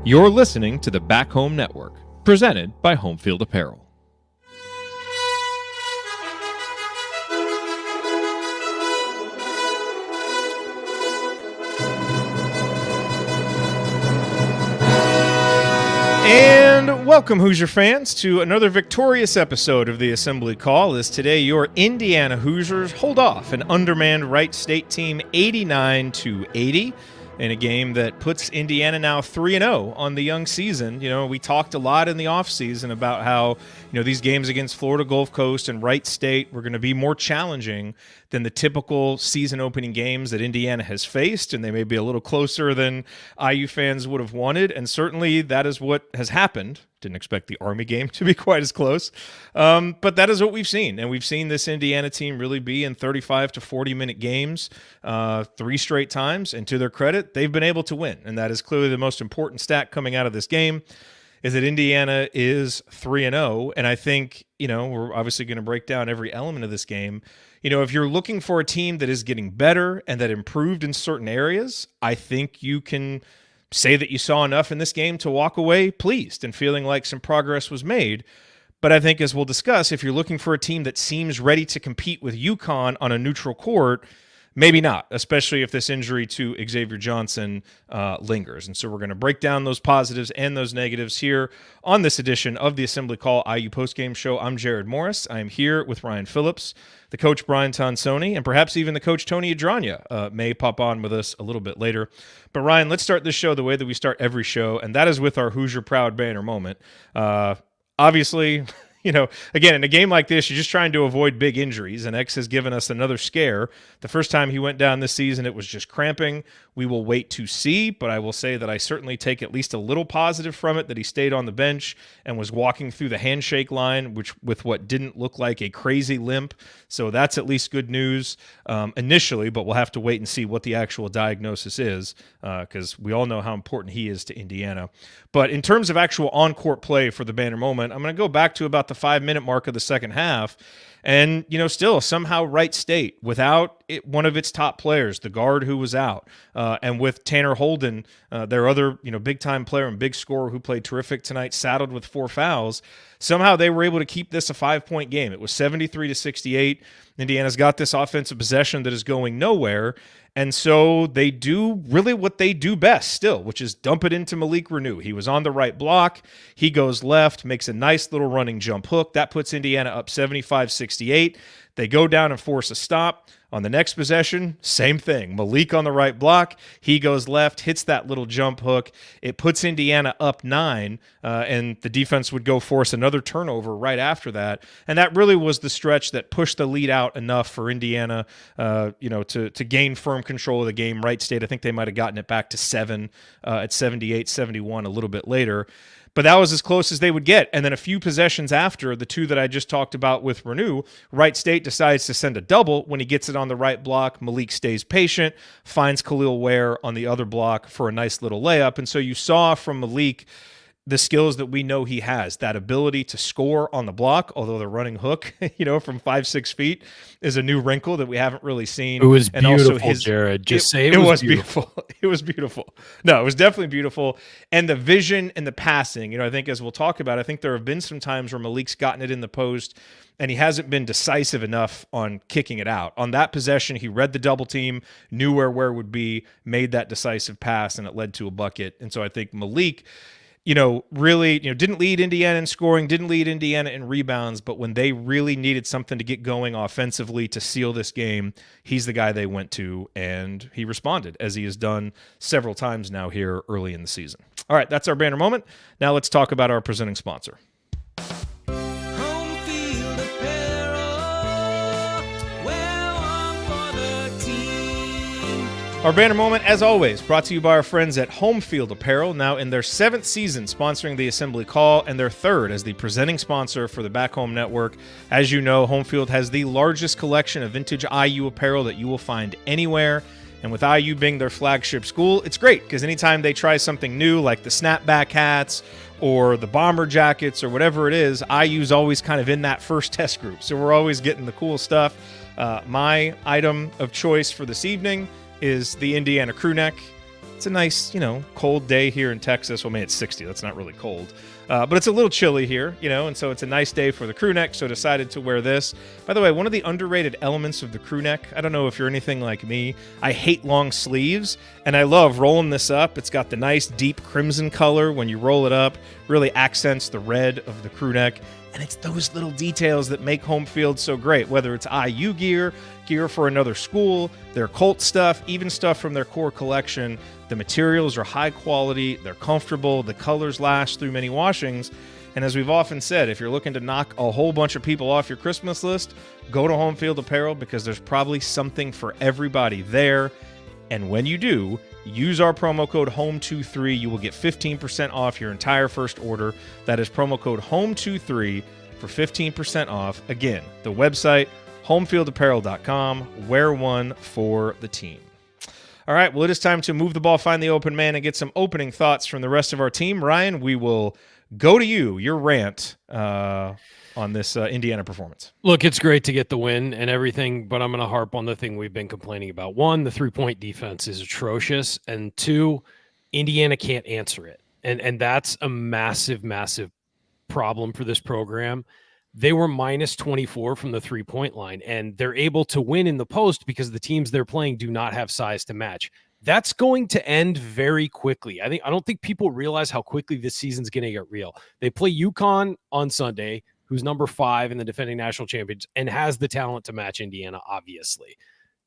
You're listening to the Back Home Network, presented by Home Field Apparel. And welcome, Hoosier fans, to another victorious episode of the Assembly Call, as today your Indiana Hoosiers hold off an undermanned Wright State team 89-80 in a game that puts Indiana now 3-0 on the young season. You know, we talked a lot in the offseason about how, these games against Florida Gulf Coast and Wright State were going to be more challenging than the typical season opening games that Indiana has faced, and they may be a little closer than IU fans would have wanted, and certainly that is what has happened. Didn't expect the Army game to be quite as close, but that is what we've seen, and we've seen this Indiana team really be in 35 to 40-minute games 3 straight times, and to their credit, they've been able to win, and that is clearly the most important stat coming out of this game, is that Indiana is 3-0, and I think, we're obviously going to break down every element of this game. If you're looking for a team that is getting better and that improved in certain areas, I think you can say that you saw enough in this game to walk away pleased and feeling like some progress was made. But I think, as we'll discuss, if you're looking for a team that seems ready to compete with UConn on a neutral court, maybe not, especially if this injury to Xavier Johnson lingers. And so we're going to break down those positives and those negatives here on this edition of the Assembly Call IU Postgame Show. I'm Jared Morris. I'm here with Ryan Phillips, the coach Brian Tonsoni, and perhaps even the coach Tony Adranya may pop on with us a little bit later. But Ryan, let's start this show the way that we start every show, and that is with our Hoosier Proud banner moment. Obviously, again, in a game like this, you're just trying to avoid big injuries, and X has given us another scare. The first time he went down this season, it was just cramping. We will wait to see, but I will say that I certainly take at least a little positive from it that he stayed on the bench and was walking through the handshake line, with what didn't look like a crazy limp. So that's at least good news initially, but we'll have to wait and see what the actual diagnosis is, because we all know how important he is to Indiana. But in terms of actual on-court play for the banner moment, I'm going to go back to about the 5-minute mark of the second half. And, still somehow Wright State, without one of its top players, the guard who was out, and with Tanner Holden, their other, big-time player and big scorer who played terrific tonight, saddled with 4 fouls, somehow they were able to keep this a 5-point game. It was 73-68. Indiana's got this offensive possession that is going nowhere. And so they do really what they do best still, which is dump it into Malik Renew. He was on the right block. He goes left, makes a nice little running jump hook. That puts Indiana up 75-68. They go down and force a stop. On the next possession, same thing. Malik on the right block. He goes left, hits that little jump hook. It puts Indiana up 9, and the defense would go force another turnover right after that. And that really was the stretch that pushed the lead out enough for Indiana, to gain firm control of the game. Wright State, I think they might have gotten it back to 7 at 78-71 a little bit later. But that was as close as they would get. And then a few possessions after, the 2 that I just talked about with Renew, Wright State decides to send a double. When he gets it on the right block, Malik stays patient, finds Khalil Ware on the other block for a nice little layup. And so you saw from Malik the skills that we know he has, that ability to score on the block, although the running hook, from 5-6 feet is a new wrinkle that we haven't really seen. It was beautiful, Jared. Just say it was beautiful. It was beautiful. No, it was definitely beautiful. And the vision and the passing, I think as we'll talk about, I think there have been some times where Malik's gotten it in the post and he hasn't been decisive enough on kicking it out. On that possession, he read the double team, knew where would be, made that decisive pass, and it led to a bucket. And so I think Malik, really, didn't lead Indiana in scoring, didn't lead Indiana in rebounds, but when they really needed something to get going offensively to seal this game, he's the guy they went to, and he responded, as he has done several times now here early in the season. All right, that's our banner moment. Now let's talk about our presenting sponsor. Our banner moment, as always, brought to you by our friends at Home Field Apparel, now in their 7th season sponsoring the Assembly Call and their 3rd as the presenting sponsor for the Back Home Network. As you know, Home Field has the largest collection of vintage IU apparel that you will find anywhere. And with IU being their flagship school, it's great because anytime they try something new like the snapback hats or the bomber jackets or whatever it is, IU's always kind of in that first test group. So we're always getting the cool stuff. My item of choice for this evening is the Indiana crew neck. It's a nice, cold day here in Texas. Well, maybe it's 60. That's not really cold. But it's a little chilly here, and so it's a nice day for the crew neck, so I decided to wear this. By the way, one of the underrated elements of the crew neck, I don't know if you're anything like me, I hate long sleeves, and I love rolling this up. It's got the nice deep crimson color when you roll it up, really accents the red of the crew neck, and it's those little details that make home field so great, whether it's IU gear for another school, their Colt stuff, even stuff from their core collection. The materials are high quality, they're comfortable, the colors last through many washings, and as we've often said, if you're looking to knock a whole bunch of people off your Christmas list, go to Home Field Apparel because there's probably something for everybody there. And when you do, use our promo code HOME23. You will get 15% off your entire first order. That is promo code HOME23 for 15% off. Again, the website, homefieldapparel.com. Wear one for the team. All right, well, it is time to move the ball, find the open man, and get some opening thoughts from the rest of our team. Ryan, we will go to you, your rant on this Indiana performance. Look, it's great to get the win and everything, but I'm going to harp on the thing we've been complaining about. One, the three-point defense is atrocious, and two, Indiana can't answer it. And that's a massive, massive problem for this program. They were minus 24 from the three-point line, and they're able to win in the post because the teams they're playing do not have size to match. That's going to end very quickly. I don't think people realize how quickly this season's going to get real. They play UConn on Sunday, who's number 5 in the defending national champions and has the talent to match Indiana, obviously.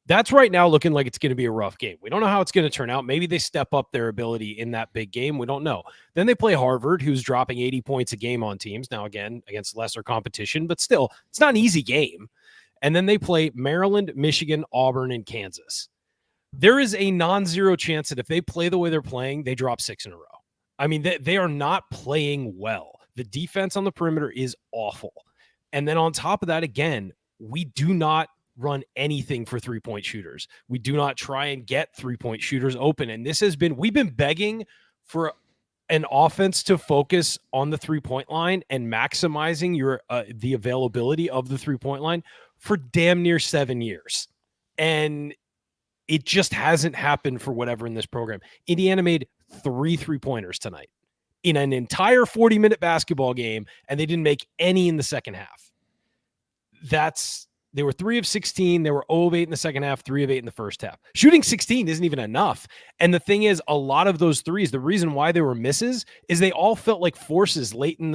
That's right now looking like it's going to be a rough game. We don't know how it's going to turn out. Maybe they step up their ability in that big game. We don't know. Then they play Harvard, who's dropping 80 points a game on teams. Now, again, against lesser competition, but still, it's not an easy game. And then they play Maryland, Michigan, Auburn, and Kansas. There is a non-zero chance that if they play the way they're playing, they drop 6 in a row. I mean, they are not playing well. The defense on the perimeter is awful. And then on top of that, again, we do not run anything for three-point shooters. We do not try and get three-point shooters open. And this has been, we've been begging for an offense to focus on the three-point line and maximizing your the availability of the three-point line for damn near 7 years. And it just hasn't happened for whatever in this program. Indiana made 3 3-pointers tonight in an entire 40-minute basketball game, and they didn't make any in the second half. They were 3 of 16. They were 0 of 8 in the second half, 3 of 8 in the first half. Shooting 16 isn't even enough. And the thing is, a lot of those threes, the reason why they were misses is they all felt like forces late in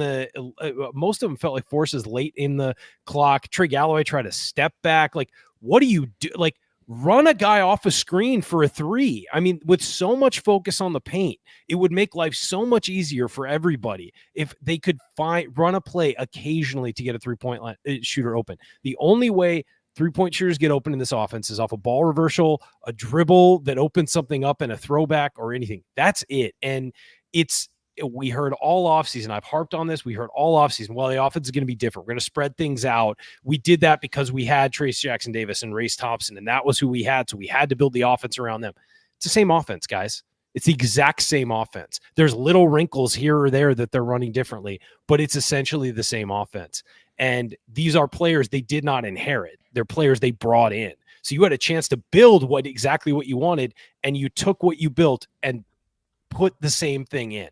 most of them felt like forces late in the clock. Trey Galloway tried to step back. Like, what do you do? Like, run a guy off a screen for a 3. I mean, with so much focus on the paint, it would make life so much easier for everybody if they could run a play occasionally to get a three-point shooter open. The only way three-point shooters get open in this offense is off a ball reversal, a dribble that opens something up, and a throwback or anything. That's it. And we heard all offseason. I've harped on this. We heard all offseason. Well, the offense is going to be different. We're going to spread things out. We did that because we had Trace Jackson Davis and Race Thompson, and that was who we had. So we had to build the offense around them. It's the same offense, guys. It's the exact same offense. There's little wrinkles here or there that they're running differently, but it's essentially the same offense. And these are players they did not inherit. They're players they brought in. So you had a chance to build exactly what you wanted, and you took what you built and put the same thing in.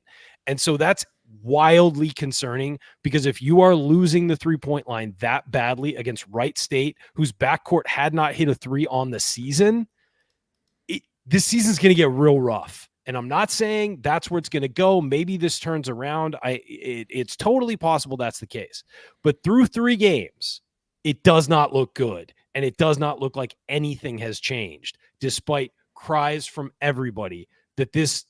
And so that's wildly concerning, because if you are losing the three-point line that badly against Wright State, whose backcourt had not hit a 3 on the season, this season's going to get real rough. And I'm not saying that's where it's going to go. Maybe this turns around. It's totally possible that's the case. But through 3 games, it does not look good. And it does not look like anything has changed, despite cries from everybody that this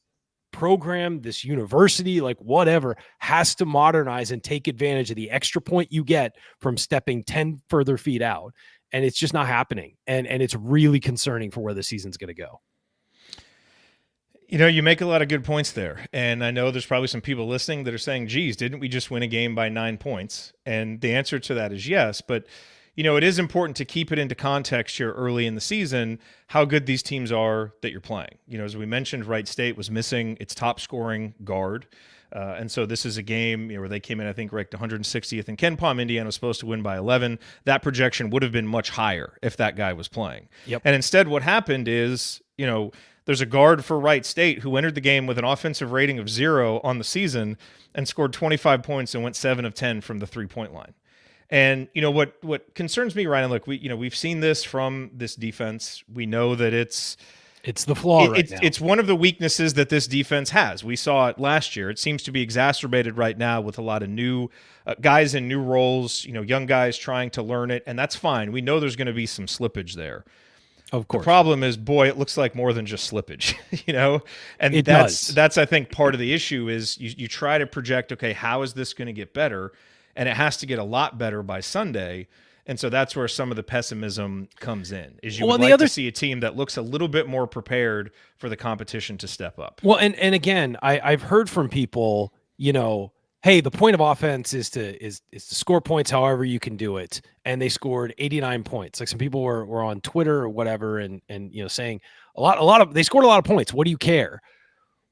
program, this university, like whatever, has to modernize and take advantage of the extra point you get from stepping 10 further feet out. And it's just not happening. And it's really concerning for where the season's going to go. You make a lot of good points there. And I know there's probably some people listening that are saying, geez, didn't we just win a game by 9 points? And the answer to that is yes. But it is important to keep it into context here early in the season, how good these teams are that you're playing. As we mentioned, Wright State was missing its top scoring guard. And so this is a game where they came in, I think, ranked 160th in KenPom. Indiana was supposed to win by 11. That projection would have been much higher if that guy was playing. Yep. And instead what happened is, There's a guard for Wright State who entered the game with an offensive rating of 0 on the season and scored 25 points and went 7 of 10 from the 3-point line. And what concerns me, Ryan, look, we've seen this from this defense. We know that it's the flaw right now. It's one of the weaknesses that this defense has. We saw it last year. It seems to be exacerbated right now with a lot of new guys in new roles, young guys trying to learn it, and that's fine. We know there's going to be some slippage there. Of course. The problem is, boy, it looks like more than just slippage, and that's I think part of the issue is you try to project, okay, how is this going to get better? And it has to get a lot better by Sunday. And so that's where some of the pessimism comes in, is you would like to see a team that looks a little bit more prepared for the competition to step up. Well, and again, I've heard from people, hey, the point of offense is to score points however you can do it. And they scored 89 points. Like some people were on Twitter or whatever and saying they scored a lot of points. What do you care?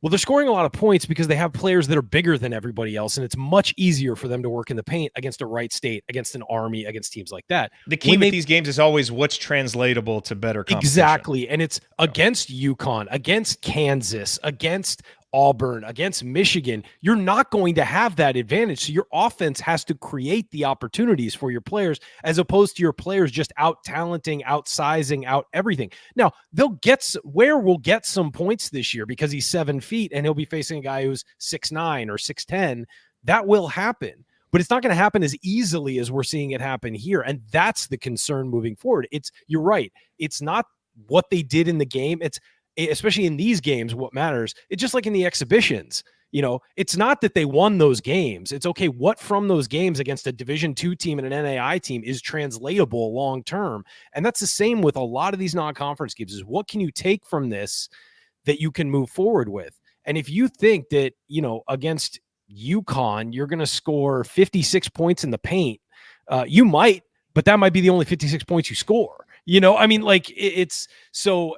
Well, they're scoring a lot of points because they have players that are bigger than everybody else, and it's much easier for them to work in the paint against a Wright State, against an Army, against teams like that. The key with these games is always what's translatable to better competition. Exactly, and it's against UConn, against Kansas, against Auburn, against Michigan. You're not going to have that advantage, so your offense has to create the opportunities for your players as opposed to your players just out-talenting, out-sizing, out everything. Now, Ware will get some points this year because he's 7 feet and he'll be facing a guy who's 6'9" or 6'10". That will happen, but it's not going to happen as easily as we're seeing it happen here, and that's the concern moving forward. You're right. It's not what they did in the game. It's especially in these games, what matters. It's just like in the exhibitions, it's not that they won those games. It's okay. What from those games against a Division II team and an NAI team is translatable long-term. And that's the same with a lot of these non-conference games is what can you take from this that you can move forward with? And if you think that, against UConn, you're going to score 56 points in the paint, you might, but that might be the only 56 points you score. It's so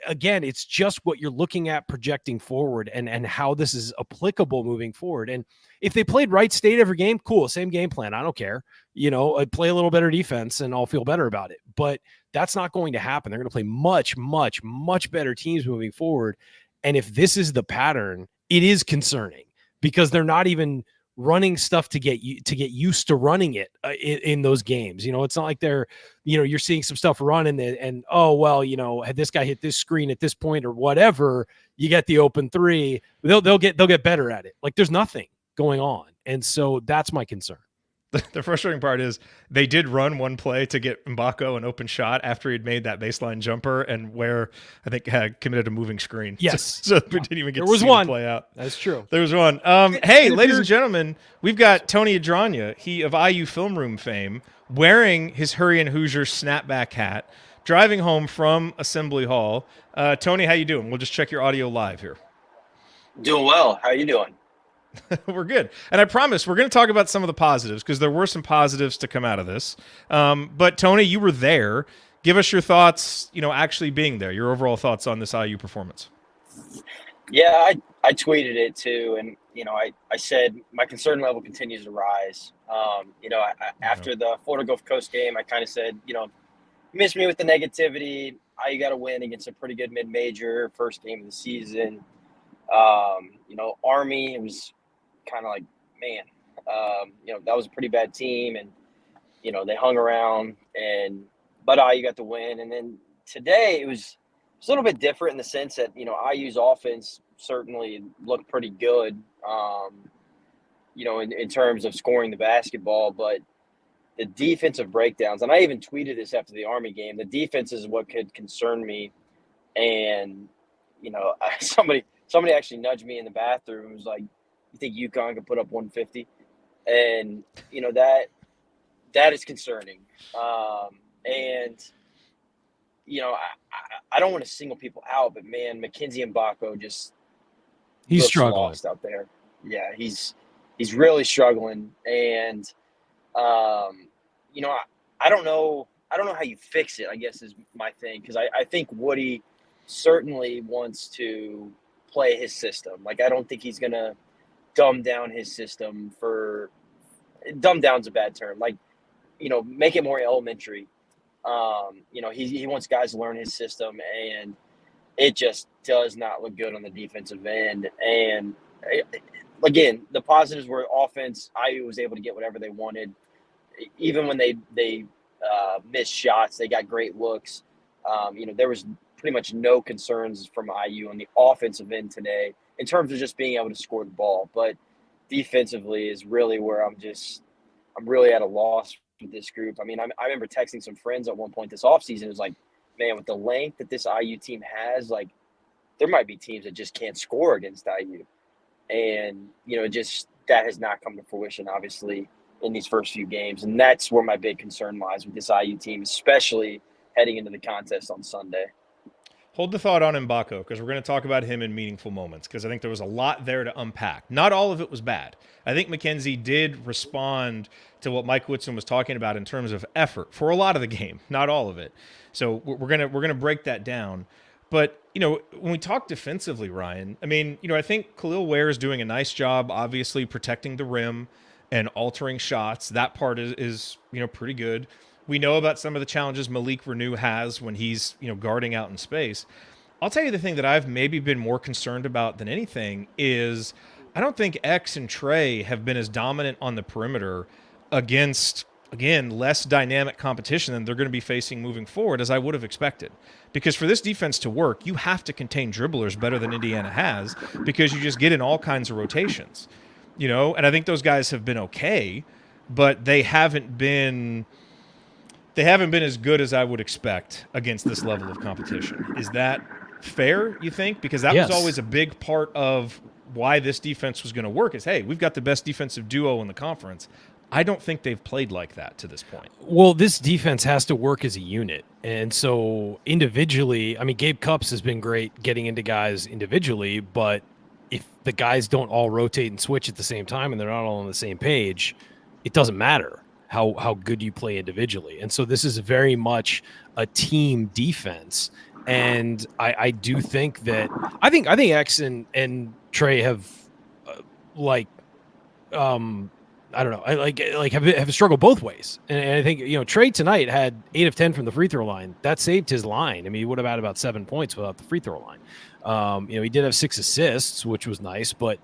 again, it's just what you're looking at projecting forward and how this is applicable moving forward. And if they played Wright State every game, cool, same game plan. I don't care. I'd play a little better defense and I'll feel better about it. But that's not going to happen. They're going to play much, much, much better teams moving forward. And if this is the pattern, it is concerning because they're not even running stuff to get used to running it in those games. It's not like they're, you're seeing some stuff run and oh, well, had this guy hit this screen at this point or whatever, you get the open three, they'll get better at it. Like there's nothing going on. And so that's my concern. The frustrating part is they did run one play to get Mbako an open shot after he'd made that baseline jumper and where I think had committed a moving screen. Yes. So we didn't even get to see the play out. That's true. There was one. Hey, ladies and gentlemen, we've got Tony Adranya, he of IU Film Room fame, wearing his Hurricane Hoosiers snapback hat, driving home from Assembly Hall. Tony, how you doing? We'll just check your audio live here. Doing well. How are you doing? We're good. And I promise we're going to talk about some of the positives because there were some positives to come out of this. But Tony, you were there. Give us your thoughts, actually being there, your overall thoughts on this IU performance. Yeah, I tweeted it too. And, I said my concern level continues to rise. After the Florida Gulf Coast game, I kind of said, miss me with the negativity. IU got to win against a pretty good mid-major, first game of the season. Army, it was kind of like, man, that was a pretty bad team. And, they hung around but IU got the win. And then today it was a little bit different in the sense that, IU's offense certainly looked pretty good, in terms of scoring the basketball, but the defensive breakdowns, and I even tweeted this after the Army game, the defense is what could concern me. And, somebody actually nudged me in the bathroom and was like, you think UConn could put up 150? And, that is concerning. I don't want to single people out, but man, Mackenzie Mbako he's struggling lost out there. Yeah, he's really struggling. And, I don't know how you fix it, I guess is my thing. Cause I think Woody certainly wants to play his system. Like, I don't think he's going to dumb down his system dumb down's a bad term. Like, make it more elementary. He wants guys to learn his system. And it just does not look good on the defensive end. And again, the positives were offense. IU was able to get whatever they wanted. Even when they missed shots, they got great looks. There was pretty much no concerns from IU on the offensive end today in terms of just being able to score the ball. But defensively is really where I'm really at a loss with this group. I mean, I remember texting some friends at one point this offseason. It was like, man, with the length that this IU team has, like, there might be teams that just can't score against IU. And, that has not come to fruition, obviously, in these first few games. And that's where my big concern lies with this IU team, especially heading into the contest on Sunday. Hold the thought on Mbako, because we're going to talk about him in meaningful moments, because I think there was a lot there to unpack. Not all of it was bad. I think McKenzie did respond to what Mike Woodson was talking about in terms of effort for a lot of the game, not all of it. So we're gonna break that down. But, when we talk defensively, Ryan, I mean, I think Khalil Ware is doing a nice job, obviously, protecting the rim and altering shots. That part is pretty good. We know about some of the challenges Malik Renew has when he's, guarding out in space. I'll tell you the thing that I've maybe been more concerned about than anything is I don't think X and Trey have been as dominant on the perimeter against, again, less dynamic competition than they're going to be facing moving forward as I would have expected. Because for this defense to work, you have to contain dribblers better than Indiana has because you just get in all kinds of rotations, and I think those guys have been okay, but they haven't been as good as I would expect against this level of competition. Is that fair, you think? Because that was always a big part of why this defense was going to work is, hey, we've got the best defensive duo in the conference. I don't think they've played like that to this point. Well, this defense has to work as a unit. And so individually, I mean, Gabe Cupps has been great getting into guys individually, but if the guys don't all rotate and switch at the same time and they're not all on the same page, it doesn't matter how good you play individually. And so this is very much a team defense. And I do think that I think X and Trey have I don't know. I have struggled both ways, and I think Trey tonight had 8 of 10 from the free throw line. That saved his line. I mean, he would have had about 7 points without the free throw line. He did have 6 assists, which was nice, but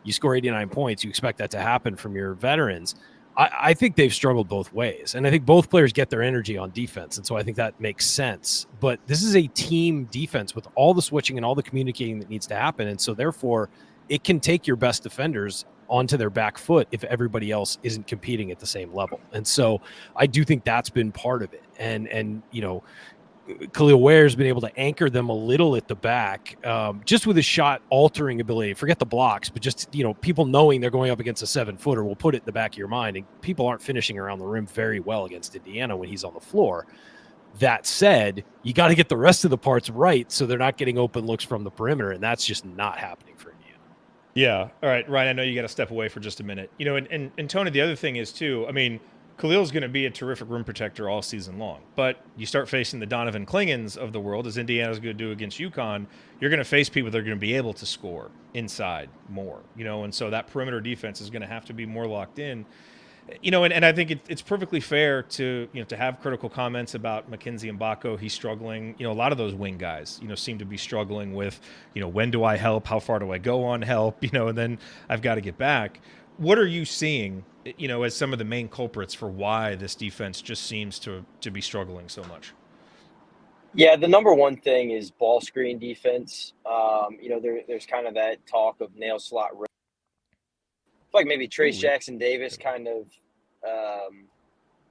you score 89 points, you expect that to happen from your veterans. I think they've struggled both ways, and I think both players get their energy on defense, and so I think that makes sense. But this is a team defense with all the switching and all the communicating that needs to happen, and so therefore it can take your best defenders onto their back foot if everybody else isn't competing at the same level. And so I do think that's been part of it. And Khalil Ware has been able to anchor them a little at the back, just with his shot altering ability. Forget the blocks, but just, people knowing they're going up against a 7-footer will put it in the back of your mind. And people aren't finishing around the rim very well against Indiana when he's on the floor. That said, you got to get the rest of the parts right so they're not getting open looks from the perimeter, and that's just not happening for Indiana. Yeah. All right, Ryan, I know you got to step away for just a minute. And Tony, the other thing is, too, I mean, Khalil's going to be a terrific rim protector all season long. But you start facing the Donovan Klingons of the world, as Indiana's going to do against UConn, you're going to face people that are going to be able to score inside more, and so that perimeter defense is going to have to be more locked in. And I think it's perfectly fair to have critical comments about Mackenzie Mbako. He's struggling. A lot of those wing guys, seem to be struggling with, when do I help? How far do I go on help? And then I've got to get back. What are you seeing, as some of the main culprits for why this defense just seems to be struggling so much? Yeah, the number one thing is ball screen defense. There's kind of that talk of nail slot. Like maybe Trace Jackson Davis kind of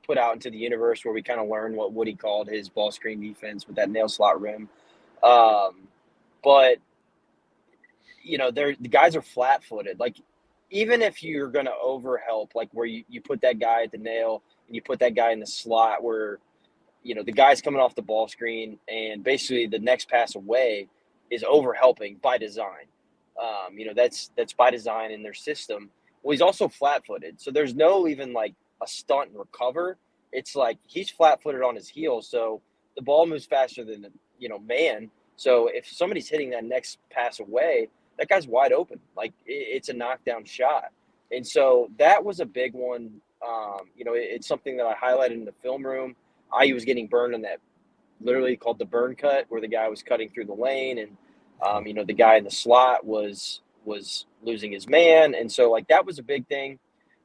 put out into the universe where we kind of learned what Woody called his ball screen defense with that nail slot rim. But the guys are flat footed. Like, even if you're going to overhelp, like where you put that guy at the nail and you put that guy in the slot where, the guy's coming off the ball screen and basically the next pass away is overhelping by design. That's by design in their system. Well, he's also flat-footed, so there's no even like a stunt and recover. It's like he's flat-footed on his heels, so the ball moves faster than man. So if somebody's hitting that next pass away, that guy's wide open. Like it's a knockdown shot, and so that was a big one. It's something that I highlighted in the film room. IU was getting burned on that literally called the burn cut, where the guy was cutting through the lane, and the guy in the slot was losing his man, and so like that was a big thing.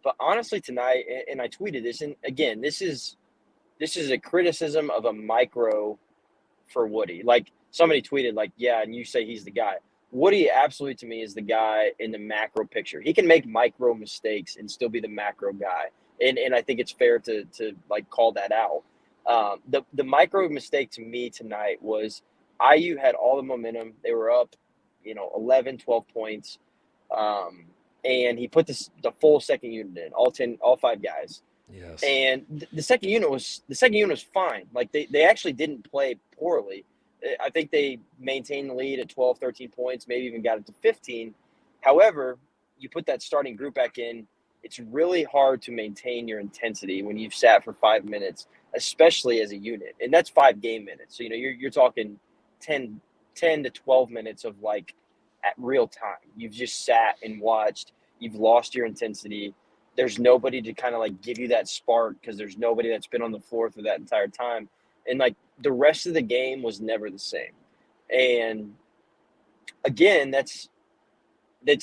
But honestly, tonight, and I tweeted this, and again, this is a criticism of a micro for Woody. Like somebody tweeted, like, yeah, and you say he's the guy. Woody absolutely to me is the guy in the macro picture. He can make micro mistakes and still be the macro guy. And I think it's fair to like call that out. The micro mistake to me tonight was IU had all the momentum. They were up, 11, 12 points. And he put the full second unit in, all 5 guys. Yes. And the second unit was fine. Like they actually didn't play poorly. I think they maintained the lead at 12, 13 points, maybe even got it to 15. However, you put that starting group back in, it's really hard to maintain your intensity when you've sat for 5 minutes, especially as a unit. And that's 5 game minutes. So, you're talking 10 to 12 minutes of like at real time. You've just sat and watched. You've lost your intensity. There's nobody to kind of like give you that spark because there's nobody that's been on the floor through that entire time. And like the rest of the game was never the same. And again, that's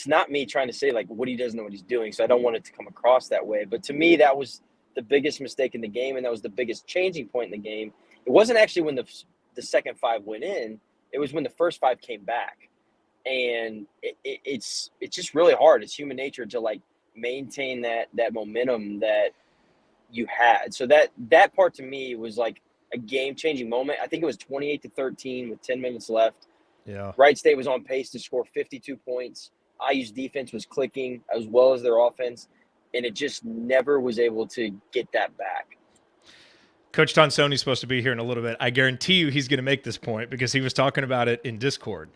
not me trying to say like Woody doesn't know what he's doing. So I don't want it to come across that way. But to me, that was the biggest mistake in the game. And that was the biggest changing point in the game. It wasn't actually when the second 5 went in. It was when the first 5 came back. And it's just really hard. It's human nature to like maintain that momentum that you had. So that part to me was like a game-changing moment. I think it was 28-13 with 10 minutes left. Yeah. Wright State was on pace to score 52 points. IU's defense was clicking as well as their offense, and it just never was able to get that back. Coach Tonsoni's supposed to be here in a little bit. I guarantee you he's going to make this point because he was talking about it in Discord,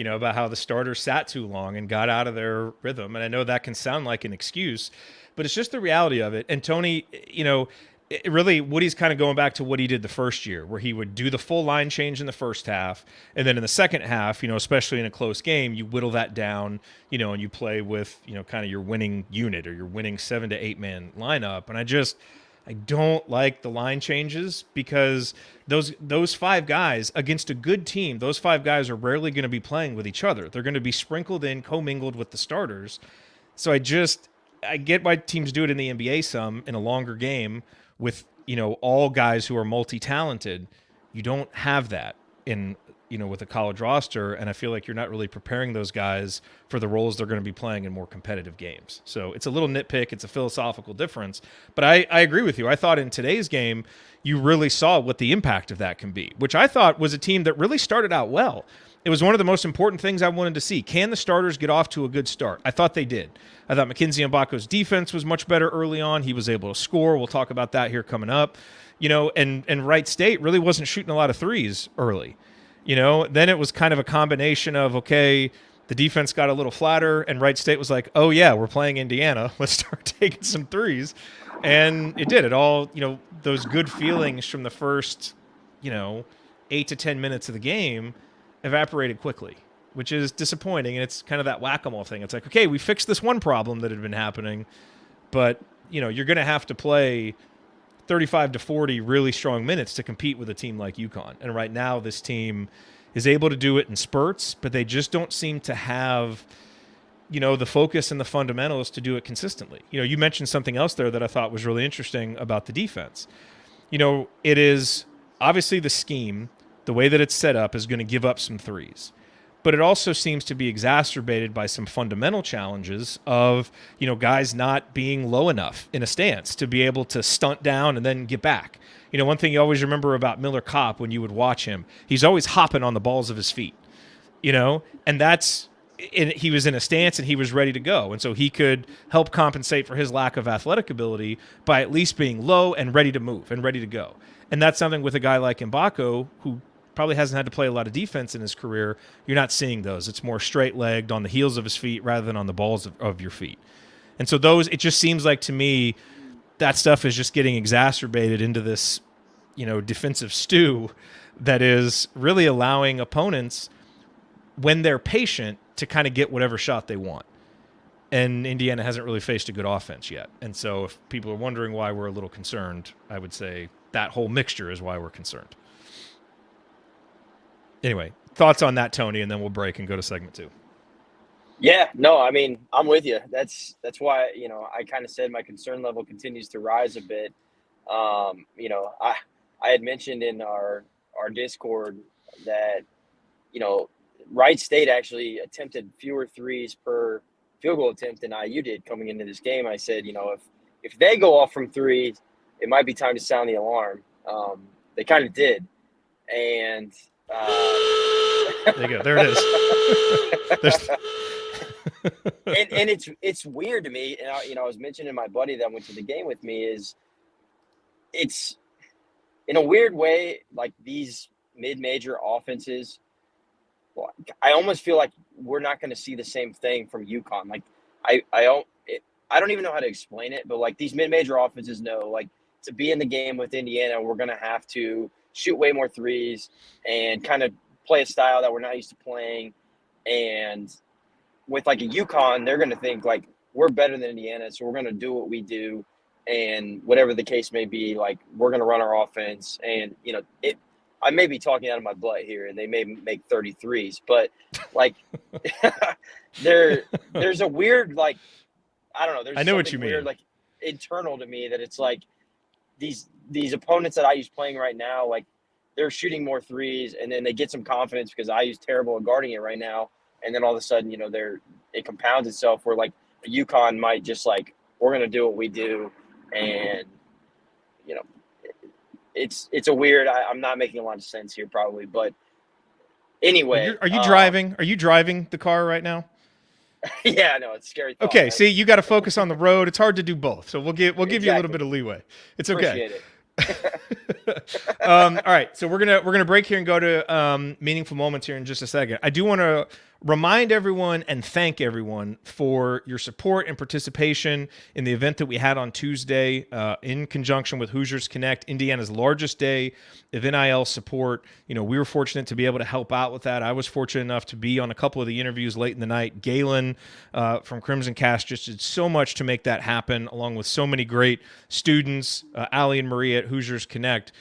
about how the starters sat too long and got out of their rhythm. And I know that can sound like an excuse, but it's just the reality of it. And Tony, really Woody's kind of going back to what he did the first year, where he would do the full line change in the first half. And then in the second half, especially in a close game, you whittle that down, and you play with, kind of your winning unit or your winning 7 to 8 man lineup. And I don't like the line changes because those 5 guys against a good team, those 5 guys are rarely going to be playing with each other. They're going to be sprinkled in, commingled with the starters. So I get why teams do it in the NBA some in a longer game with, all guys who are multi-talented. You don't have that in, with a college roster, and I feel like you're not really preparing those guys for the roles they're going to be playing in more competitive games. So it's a little nitpick. It's a philosophical difference. But I agree with you. I thought in today's game, you really saw what the impact of that can be, which I thought was a team that really started out well. It was one of the most important things I wanted to see. Can the starters get off to a good start? I thought they did. I thought Mackenzie Mbako's defense was much better early on. He was able to score. We'll talk about that here coming up. And Wright State really wasn't shooting a lot of threes early. Then it was kind of a combination of, okay, the defense got a little flatter, and Wright State was like, oh, yeah, we're playing Indiana. Let's start taking some threes. And it did. It all, those good feelings from the first, 8 to 10 minutes of the game evaporated quickly, which is disappointing. And it's kind of that whack-a-mole thing. It's like, okay, we fixed this one problem that had been happening, but, you're going to have to play 35 to 40 really strong minutes to compete with a team like UConn. And right now this team is able to do it in spurts, but they just don't seem to have, the focus and the fundamentals to do it consistently. You mentioned something else there that I thought was really interesting about the defense. It is obviously the scheme, the way that it's set up is going to give up some threes. But it also seems to be exacerbated by some fundamental challenges of, guys not being low enough in a stance to be able to stunt down and then get back. One thing you always remember about Miller Kopp when you would watch him, he's always hopping on the balls of his feet, and he was in a stance and he was ready to go. And so he could help compensate for his lack of athletic ability by at least being low and ready to move and ready to go. And that's something with a guy like Mbako, who probably hasn't had to play a lot of defense in his career. You're not seeing those. It's more straight-legged on the heels of his feet rather than on the balls of your feet. And so it just seems like to me that stuff is just getting exacerbated into this, defensive stew that is really allowing opponents, when they're patient, to kind of get whatever shot they want. And Indiana hasn't really faced a good offense yet. And so if people are wondering why we're a little concerned, I would say that whole mixture is why we're concerned. Anyway, thoughts on that, Tony, and then we'll break and go to segment 2. Yeah, no, I mean, I'm with you. That's why, I kind of said my concern level continues to rise a bit. I had mentioned in our Discord that, Wright State actually attempted fewer threes per field goal attempt than IU did coming into this game. I said, if they go off from threes, it might be time to sound the alarm. They kind of did. And there you go. There it is. and it's weird to me. And I was mentioning my buddy that went to the game with me is it's in a weird way, like these mid-major offenses, I almost feel like we're not going to see the same thing from UConn. Like I don't even know how to explain it, but like these mid-major offenses know, like, to be in the game with Indiana, we're going to have to shoot way more threes and kind of play a style that we're not used to playing. And with like a UConn, they're going to think like we're better than Indiana, so we're going to do what we do, and whatever the case may be, like we're going to run our offense. And I may be talking out of my butt here, and they may make 33s, but like there's a weird, like, I don't know. There's I know what you weird, mean. like internal to me that it's like these opponents that IU's playing right now, like they're shooting more threes, and then they get some confidence because IU's terrible at guarding it right now, and then all of a sudden, it compounds itself where like a UConn might just like, we're gonna do what we do, and it's a weird. I'm not making a lot of sense here probably, but anyway. Are you driving? Are you driving the car right now? Yeah, no, it's scary. Thought, okay, man. see, you got to focus on the road. It's hard to do both, so we'll give Exactly. you a little bit of leeway. It's okay. Appreciate it. All right, so we're gonna break here and go to meaningful moments here in just a second. I do want to remind everyone and thank everyone for your support and participation in the event that we had on Tuesday in conjunction with Hoosiers Connect, Indiana's largest day of NIL support. We were fortunate to be able to help out with that. I was fortunate enough to be on a couple of the interviews late in the night. Galen from Crimson Cast just did so much to make that happen, along with so many great students, Allie and Maria at Hoosiers Connect.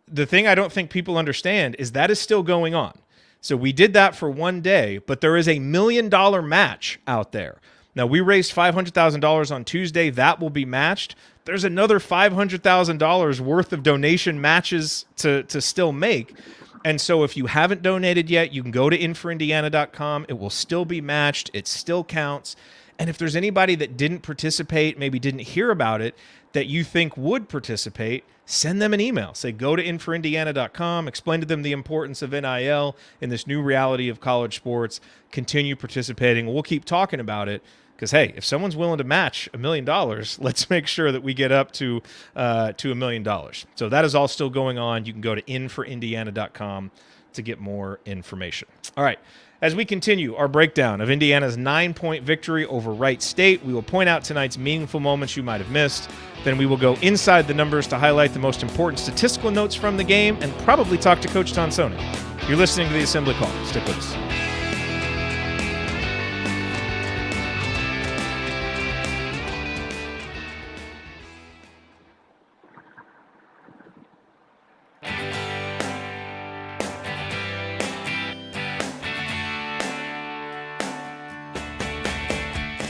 The thing I don't think people understand is that is still going on. So we did that for one day, but there is a $1 million match out there. Now, we raised $500,000 on Tuesday. That will be matched. There's another $500,000 worth of donation matches to still make. And so if you haven't donated yet, you can go to inforindiana.com. It will still be matched. It still counts. And if there's anybody that didn't participate, maybe didn't hear about it, that you think would participate, send them an email. Say, go to inforindiana.com, explain to them the importance of NIL in this new reality of college sports, continue participating. We'll keep talking about it because, hey, if someone's willing to match $1 million, let's make sure that we get up to $1 million. So that is all still going on. You can go to inforindiana.com to get more information. All right. As we continue our breakdown of Indiana's 9-point victory over Wright State, we will point out tonight's meaningful moments you might have missed. Then we will go inside the numbers to highlight the most important statistical notes from the game and probably talk to Coach Tonsoni. You're listening to the Assembly Call. Stick with us.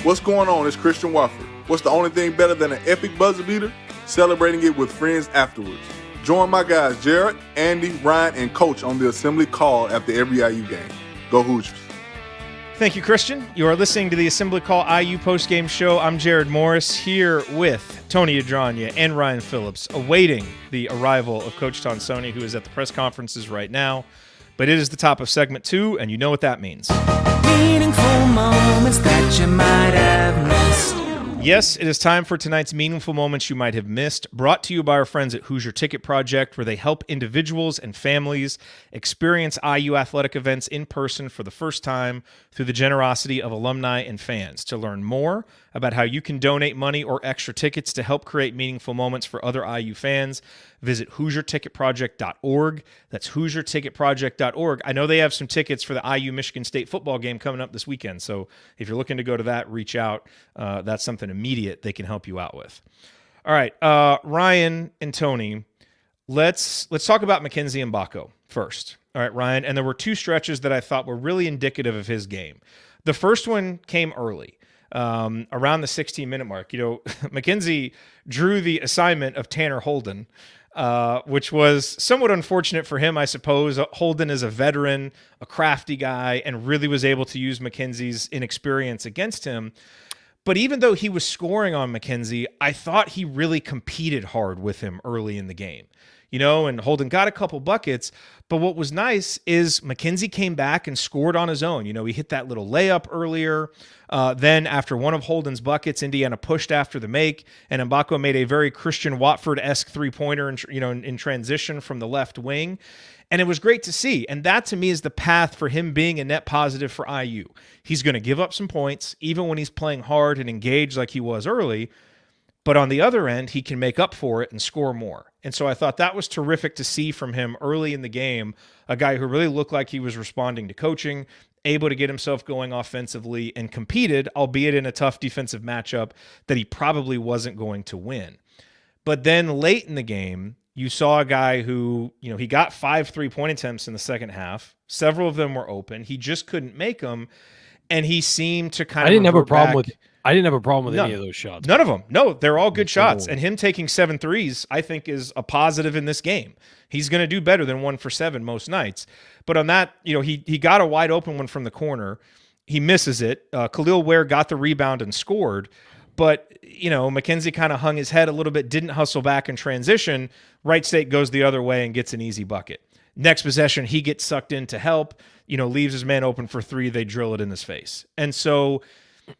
What's going on? It's Christian Wofford. What's the only thing better than an epic buzzer beater? Celebrating it with friends afterwards. Join my guys Jared, Andy, Ryan, and Coach on the Assembly Call after every IU game. Go Hoosiers. Thank you, Christian. You are listening to the Assembly Call IU postgame show. I'm Jared Morris here with Tony Adranya and Ryan Phillips, awaiting the arrival of Coach Tonsoni, who is at the press conferences right now. But it is the top of segment 2, and you know what that means. Meaningful moments that you might have missed. Yes, it is time for tonight's Meaningful Moments You Might Have Missed, brought to you by our friends at Hoosier Ticket Project, where they help individuals and families experience IU athletic events in person for the first time through the generosity of alumni and fans. To learn more about how you can donate money or extra tickets to help create meaningful moments for other IU fans, visit HoosierTicketProject.org. That's HoosierTicketProject.org. I know they have some tickets for the IU-Michigan State football game coming up this weekend, so if you're looking to go to that, reach out. That's something immediate they can help you out with. All right, Ryan and Tony, let's talk about Mackenzie Mbako first. All right, Ryan. And there were two stretches that I thought were really indicative of his game. The first one came early, around the 16-minute mark. McKenzie drew the assignment of Tanner Holden, which was somewhat unfortunate for him, I suppose. Holden is a veteran, a crafty guy, and really was able to use McKenzie's inexperience against him. But even though he was scoring on McKenzie, I thought he really competed hard with him early in the game. And Holden got a couple buckets. But what was nice is McKenzie came back and scored on his own. He hit that little layup earlier. Then after one of Holden's buckets, Indiana pushed after the make, and Mbako made a very Christian Watford-esque three-pointer in transition from the left wing. And it was great to see. And that, to me, is the path for him being a net positive for IU. He's going to give up some points, even when he's playing hard and engaged like he was early. But on the other end, he can make up for it and score more. And so I thought that was terrific to see from him early in the game, a guy who really looked like he was responding to coaching, able to get himself going offensively, and competed, albeit in a tough defensive matchup that he probably wasn't going to win. But then late in the game, you saw a guy who, he got 5 3-point attempts in the second half. Several of them were open. He just couldn't make them. And he seemed to kind of I didn't have a problem with any of those shots. None of them. No, they're all good shots. And him taking 7 threes, I think, is a positive in this game. He's going to do better than 1 for 7 most nights. But on that, he got a wide open one from the corner. He misses it. Khalil Ware got the rebound and scored. But, McKenzie kind of hung his head a little bit, didn't hustle back in transition. Wright State goes the other way and gets an easy bucket. Next possession, he gets sucked in to help, leaves his man open for 3. They drill it in his face. And so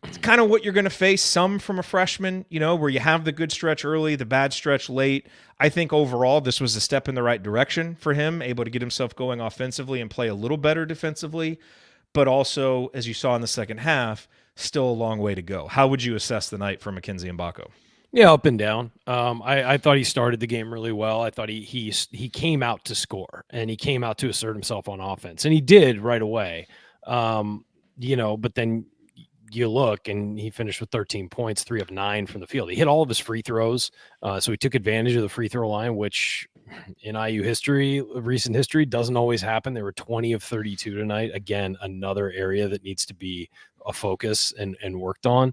it's kind of what you're going to face some from a freshman, where you have the good stretch early, the bad stretch late. I think overall this was a step in the right direction for him, able to get himself going offensively and play a little better defensively. But also, as you saw in the second half, still a long way to go. How would you assess the night for Mackenzie Mbako? Yeah, up and down. I thought he started the game really well. I thought he came out to score, and he came out to assert himself on offense, and he did right away. But then you look, and he finished with 13 points, 3 of 9 from the field. He hit all of his free throws, so he took advantage of the free throw line, which in IU history, recent history, doesn't always happen. They were 20 of 32 tonight. Again, another area that needs to be a focus and worked on.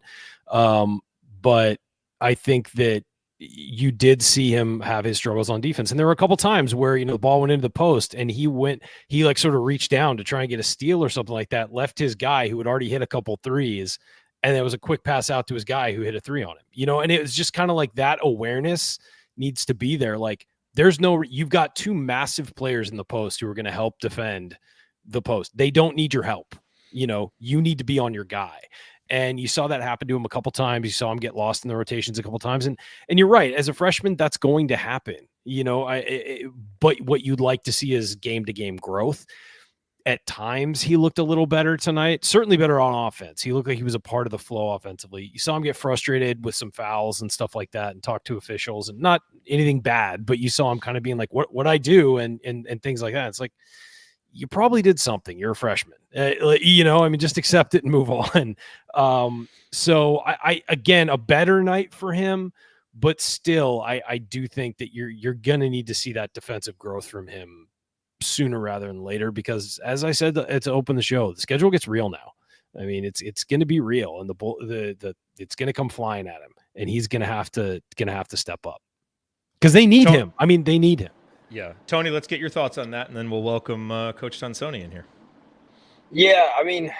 But I think that you did see him have his struggles on defense. And there were a couple times where, the ball went into the post and he like sort of reached down to try and get a steal or something like that, left his guy who had already hit a couple threes. And there was a quick pass out to his guy who hit a 3 on him, and it was just kind of like that awareness needs to be there. Like you've got 2 massive players in the post who are going to help defend the post. They don't need your help. You need to be on your guy. And you saw that happen to him a couple times. You saw him get lost in the rotations a couple times. And you're right. As a freshman, that's going to happen, but what you'd like to see is game-to-game growth. At times, he looked a little better tonight, certainly better on offense. He looked like he was a part of the flow offensively. You saw him get frustrated with some fouls and stuff like that and talk to officials, and not anything bad, but you saw him kind of being like, what I do and things like that. It's like, you probably did something. You're a freshman, just accept it and move on. So I again, a better night for him, but still, I do think that you're going to need to see that defensive growth from him sooner rather than later, because as I said, it's open the show. The schedule gets real now. I mean, it's going to be real, and it's going to come flying at him, and he's going to have to step up because they need him. I mean, they need him. Yeah. Tony, let's get your thoughts on that, and then we'll welcome Coach Tonsoni in here. Yeah, I mean,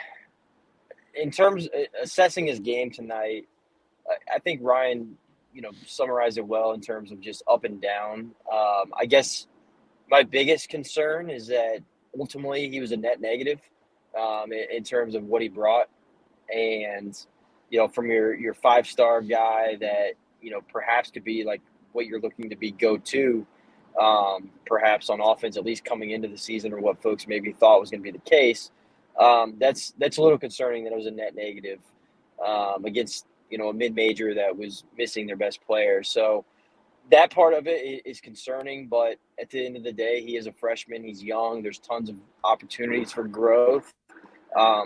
in terms of assessing his game tonight, I think Ryan, summarized it well in terms of just up and down. I guess my biggest concern is that ultimately he was a net negative in terms of what he brought. And, from your 5-star guy that, perhaps could be like what you're looking to be go-to, perhaps on offense, at least coming into the season, or what folks maybe thought was going to be the case. That's a little concerning that it was a net negative against, a mid-major that was missing their best player. So that part of it is concerning, but at the end of the day, he is a freshman. He's young. There's tons of opportunities for growth.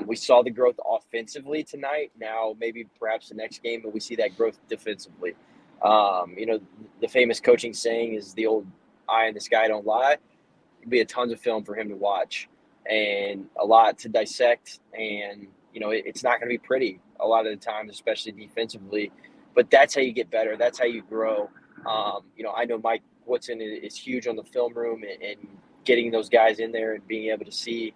We saw the growth offensively tonight. Now, maybe perhaps the next game, but we see that growth defensively. The famous coaching saying is the old eye in the sky don't lie. be a tons of film for him to watch and a lot to dissect. And, it's not going to be pretty a lot of the times, especially defensively. But that's how you get better. That's how you grow. I know Mike Woodson is huge on the film room and getting those guys in there and being able to see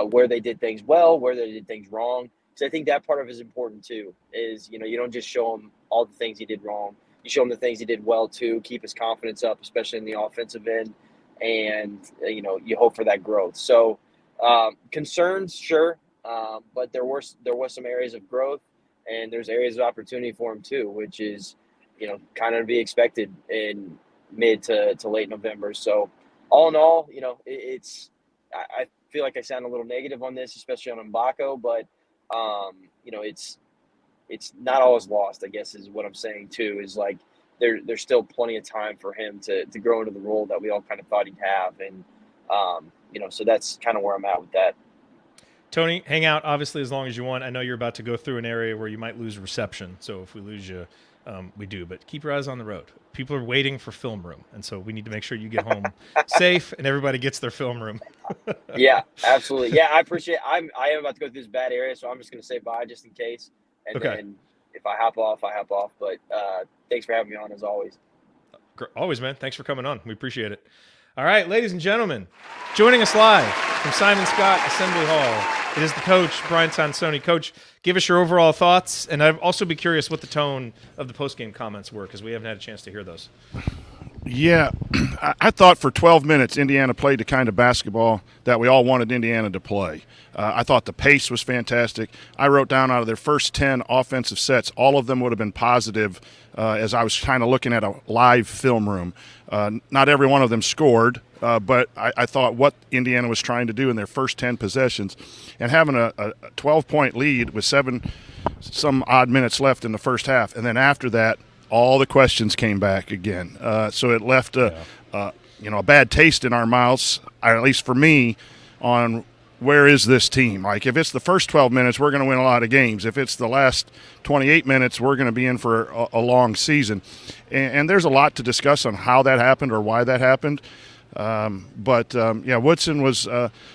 where they did things well, where they did things wrong. So I think that part of it is important too, is, you don't just show him all the things he did wrong. You show him the things he did well too, keep his confidence up, especially in the offensive end. And, you hope for that growth. So concerns, sure. But there was some areas of growth, and there's areas of opportunity for him too, which is, kind of to be expected in mid to late November. So all in all, I feel like I sound a little negative on this, especially on Mbako, but it's not always lost, I guess, is what I'm saying too, is like there's still plenty of time for him to grow into the role that we all kind of thought he'd have. And, so that's kind of where I'm at with that. Tony, hang out obviously as long as you want. I know you're about to go through an area where you might lose reception. So if we lose you, we do. But keep your eyes on the road. People are waiting for film room. And so we need to make sure you get home safe and everybody gets their film room. Yeah, absolutely. Yeah, I appreciate it. I am about to go through this bad area, so I'm just going to say bye just in case. And then if I hop off, I hop off. But thanks for having me on as always. Always, man. Thanks for coming on. We appreciate it. All right, ladies and gentlemen, joining us live from Simon Scott Assembly Hall, it is the coach, Brian Tonsoni. Coach, give us your overall thoughts, and I'd also be curious what the tone of the postgame comments were, because we haven't had a chance to hear those. Yeah, I thought for 12 minutes Indiana played the kind of basketball that we all wanted Indiana to play. I thought the pace was fantastic. I wrote down out of their first 10 offensive sets, all of them would have been positive as I was kind of looking at a live film room. Not every one of them scored, but I thought what Indiana was trying to do in their first 10 possessions, and having a 12-point lead with some odd minutes left in the first half, and then after that, all the questions came back again. So it left a bad taste in our mouths, or at least for me, on where is this team? Like, if it's the first 12 minutes, we're going to win a lot of games. If it's the last 28 minutes, we're going to be in for a long season. And there's a lot to discuss on how that happened or why that happened. Woodson was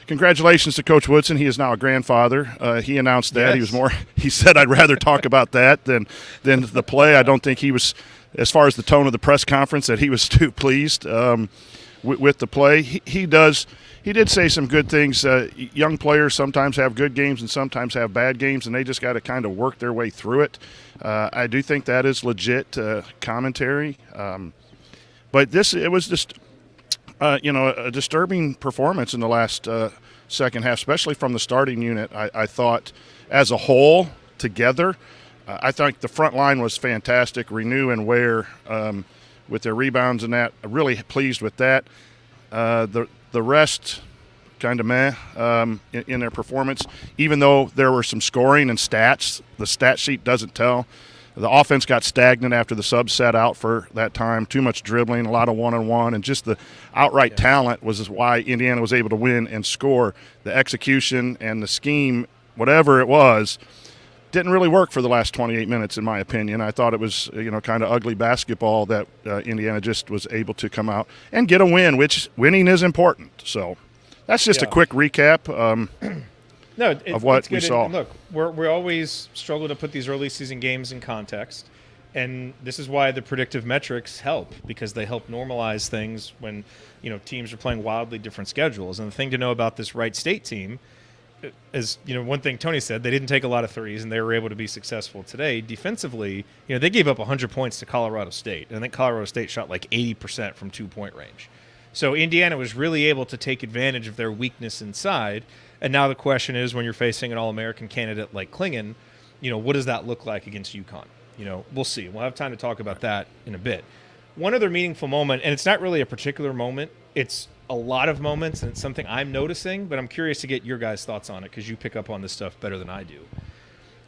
congratulations to Coach Woodson. He is now a grandfather. He announced that. Yes. He said, I'd rather talk about that than the play. I don't think he was, as far as the tone of the press conference, that he was too pleased with the play. He did say some good things. Young players sometimes have good games and sometimes have bad games, and they just got to kind of work their way through it. I do think that is legit commentary. But it was just a disturbing performance in the last second half, especially from the starting unit. I thought as a whole, together, I think the front line was fantastic. Renew and Ware with their rebounds and that. I'm really pleased with that. The rest, kind of meh in their performance, even though there were some scoring and stats. The stat sheet doesn't tell. The offense got stagnant after the subs sat out for that time. Too much dribbling, a lot of one-on-one, and just the outright talent was why Indiana was able to win and score. The execution and the scheme, whatever it was, didn't really work for the last 28 minutes, in my opinion. I thought it was, kind of ugly basketball that Indiana just was able to come out and get a win, which winning is important. So that's just a quick recap of what we saw. And look, we always struggle to put these early season games in context, and this is why the predictive metrics help, because they help normalize things when teams are playing wildly different schedules. And the thing to know about this Wright State team is, one thing Tony said, they didn't take a lot of threes and they were able to be successful today. Defensively, they gave up 100 points to Colorado State. And I think Colorado State shot like 80% from 2-point range. So Indiana was really able to take advantage of their weakness inside. And now the question is, when you're facing an All-American candidate like Klingon, what does that look like against UConn? We'll see. We'll have time to talk about that in a bit. One other meaningful moment, and it's not really a particular moment, it's a lot of moments, and it's something I'm noticing, but I'm curious to get your guys' thoughts on it because you pick up on this stuff better than I do.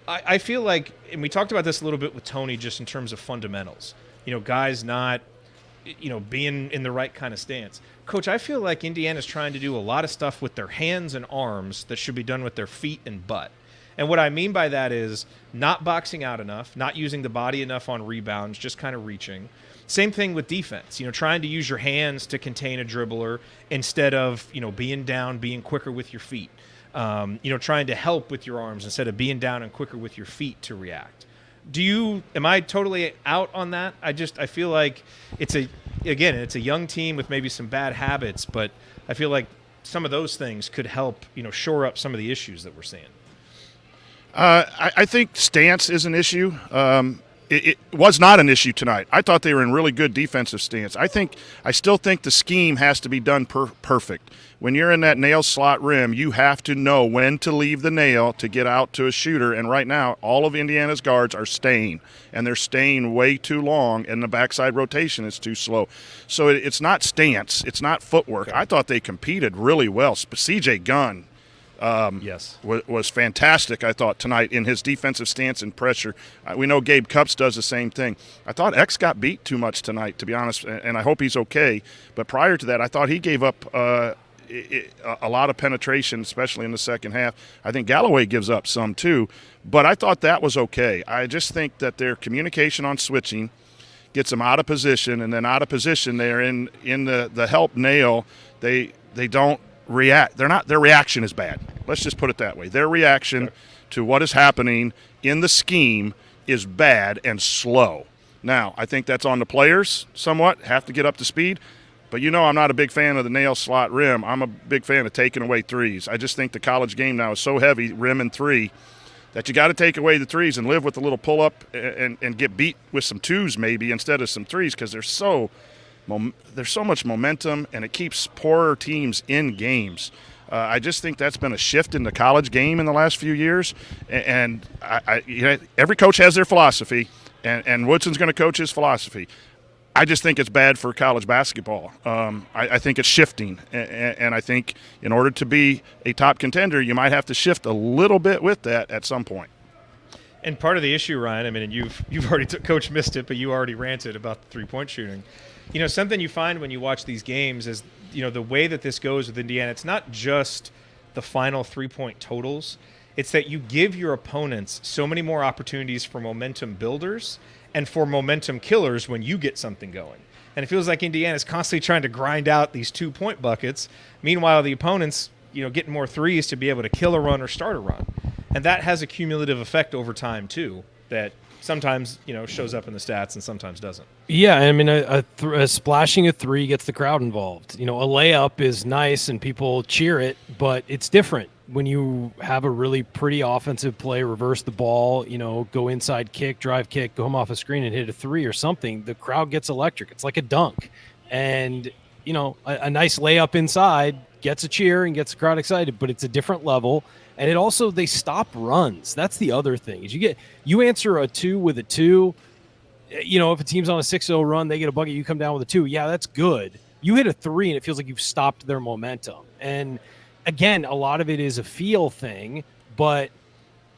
I feel like, and we talked about this a little bit with Tony just in terms of fundamentals, guys not, being in the right kind of stance. Coach, I feel like Indiana's trying to do a lot of stuff with their hands and arms that should be done with their feet and butt. And what I mean by that is not boxing out enough, not using the body enough on rebounds, just kind of reaching. Same thing with defense, trying to use your hands to contain a dribbler instead of, being down, being quicker with your feet. Trying to help with your arms instead of being down and quicker with your feet to react. Am I totally out on that? I feel like it's a young team with maybe some bad habits, but I feel like some of those things could help, shore up some of the issues that we're seeing. I think stance is an issue. It was not an issue tonight. I thought they were in really good defensive stance. I still think the scheme has to be done perfect. When you're in that nail slot rim, you have to know when to leave the nail to get out to a shooter. And right now, all of Indiana's guards are staying, and they're staying way too long, and the backside rotation is too slow. So it's not stance. It's not footwork. I thought they competed really well. C.J. Gunn was fantastic, I thought, tonight in his defensive stance and pressure. We know Gabe Cupps does the same thing. I thought X got beat too much tonight, to be honest, and I hope he's okay. But prior to that, I thought he gave up a lot of penetration, especially in the second half. I think Galloway gives up some too, but I thought that was okay. I just think that their communication on switching gets them out of position, and then out of position they're in the help nail. They don't react. Their reaction is bad. Let's just put it that way. Their reaction to what is happening in the scheme is bad and slow. Now, I think that's on the players somewhat, have to get up to speed. But I'm not a big fan of the nail slot rim. I'm a big fan of taking away threes. I just think the college game now is so heavy, rim and three, that you got to take away the threes and live with a little pull-up and get beat with some twos maybe instead of some threes, because there's so much momentum, and it keeps poorer teams in games. I just think that's been a shift in the college game in the last few years. And every coach has their philosophy, and Woodson's going to coach his philosophy. I just think it's bad for college basketball. I think it's shifting, and I think in order to be a top contender, you might have to shift a little bit with that at some point. And part of the issue, Ryan, and you've already Coach missed it, but you already ranted about the three-point shooting. Something you find when you watch these games is, the way that this goes with Indiana, it's not just the final three-point totals. It's that you give your opponents so many more opportunities for momentum builders and for momentum killers when you get something going. And it feels like Indiana's constantly trying to grind out these 2-point buckets. Meanwhile, the opponent's, getting more threes to be able to kill a run or start a run. And that has a cumulative effect over time, too, that sometimes, shows up in the stats and sometimes doesn't. Yeah, I mean, a splashing a three gets the crowd involved. A layup is nice and people cheer it, but it's different when you have a really pretty offensive play, reverse the ball, go inside kick, drive kick, go home off a screen and hit a three or something. The crowd gets electric. It's like a dunk. And, a nice layup inside gets a cheer and gets the crowd excited, but it's a different level. And it also, they stop runs. That's the other thing is you answer a 2 with a 2. If a team's on a 6-0 run, they get a bucket, you come down with a 2. Yeah, that's good. You hit a 3 and it feels like you've stopped their momentum. And again, a lot of it is a feel thing, but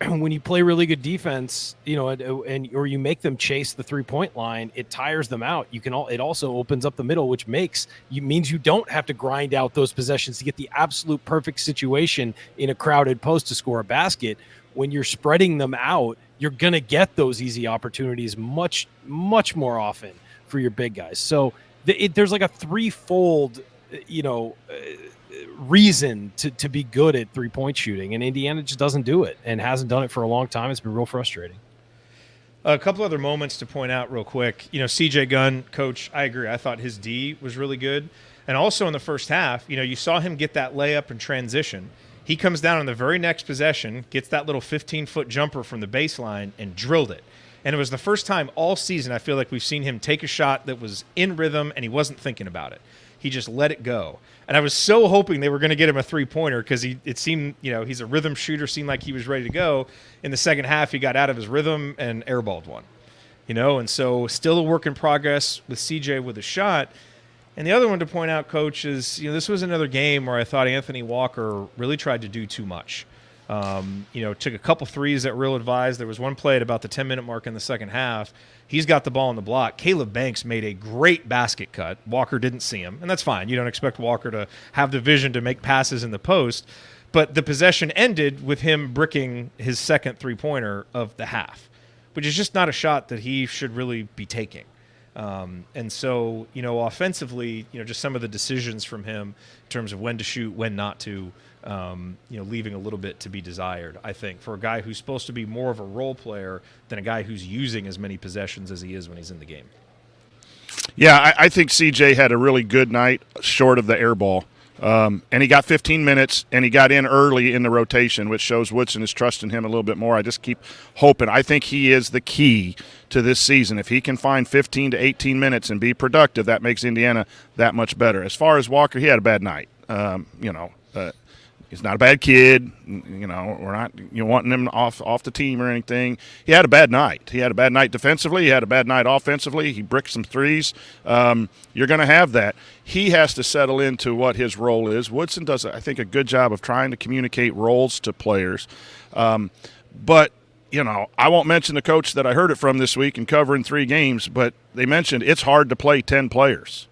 when you play really good defense, or you make them chase the 3-point line, it tires them out. It also opens up the middle, which means you don't have to grind out those possessions to get the absolute perfect situation in a crowded post to score a basket. When you're spreading them out, you're going to get those easy opportunities much, much more often for your big guys. So there's like a threefold, reason to be good at 3-point shooting, and Indiana just doesn't do it and hasn't done it for a long time. It's been real frustrating. A couple other moments to point out real quick. CJ Gunn, coach, I agree. I thought his D was really good. And also in the first half, you saw him get that layup in transition. He comes down on the very next possession, gets that little 15-foot jumper from the baseline and drilled it. And it was the first time all season I feel like we've seen him take a shot that was in rhythm and he wasn't thinking about it. He just let it go. And I was so hoping they were going to get him a three-pointer because it seemed, he's a rhythm shooter, seemed like he was ready to go. In the second half, he got out of his rhythm and airballed one. And so still a work in progress with CJ with a shot. And the other one to point out, Coach, is, this was another game where I thought Anthony Walker really tried to do too much. Took a couple threes that were ill-advised. There was one play at about the 10-minute mark in the second half. He's got the ball on the block. Caleb Banks made a great basket cut. Walker didn't see him, and that's fine. You don't expect Walker to have the vision to make passes in the post. But the possession ended with him bricking his second three-pointer of the half, which is just not a shot that he should really be taking. And so, offensively, just some of the decisions from him in terms of when to shoot, when not to, leaving a little bit to be desired, I think, for a guy who's supposed to be more of a role player than a guy who's using as many possessions as he is when he's in the game. Yeah, I think CJ had a really good night short of the air ball. And he got 15 minutes, and he got in early in the rotation, which shows Woodson is trusting him a little bit more. I just keep hoping. I think he is the key to this season. If he can find 15 to 18 minutes and be productive, that makes Indiana that much better. As far as Walker, he had a bad night. He's not a bad kid. We're not wanting him off the team or anything. He had a bad night. He had a bad night defensively. He had a bad night offensively. He bricked some threes. You're going to have that. He has to settle into what his role is. Woodson does, I think, a good job of trying to communicate roles to players. But I won't mention the coach that I heard it from this week and covering 3 games, but they mentioned it's hard to play 10 players.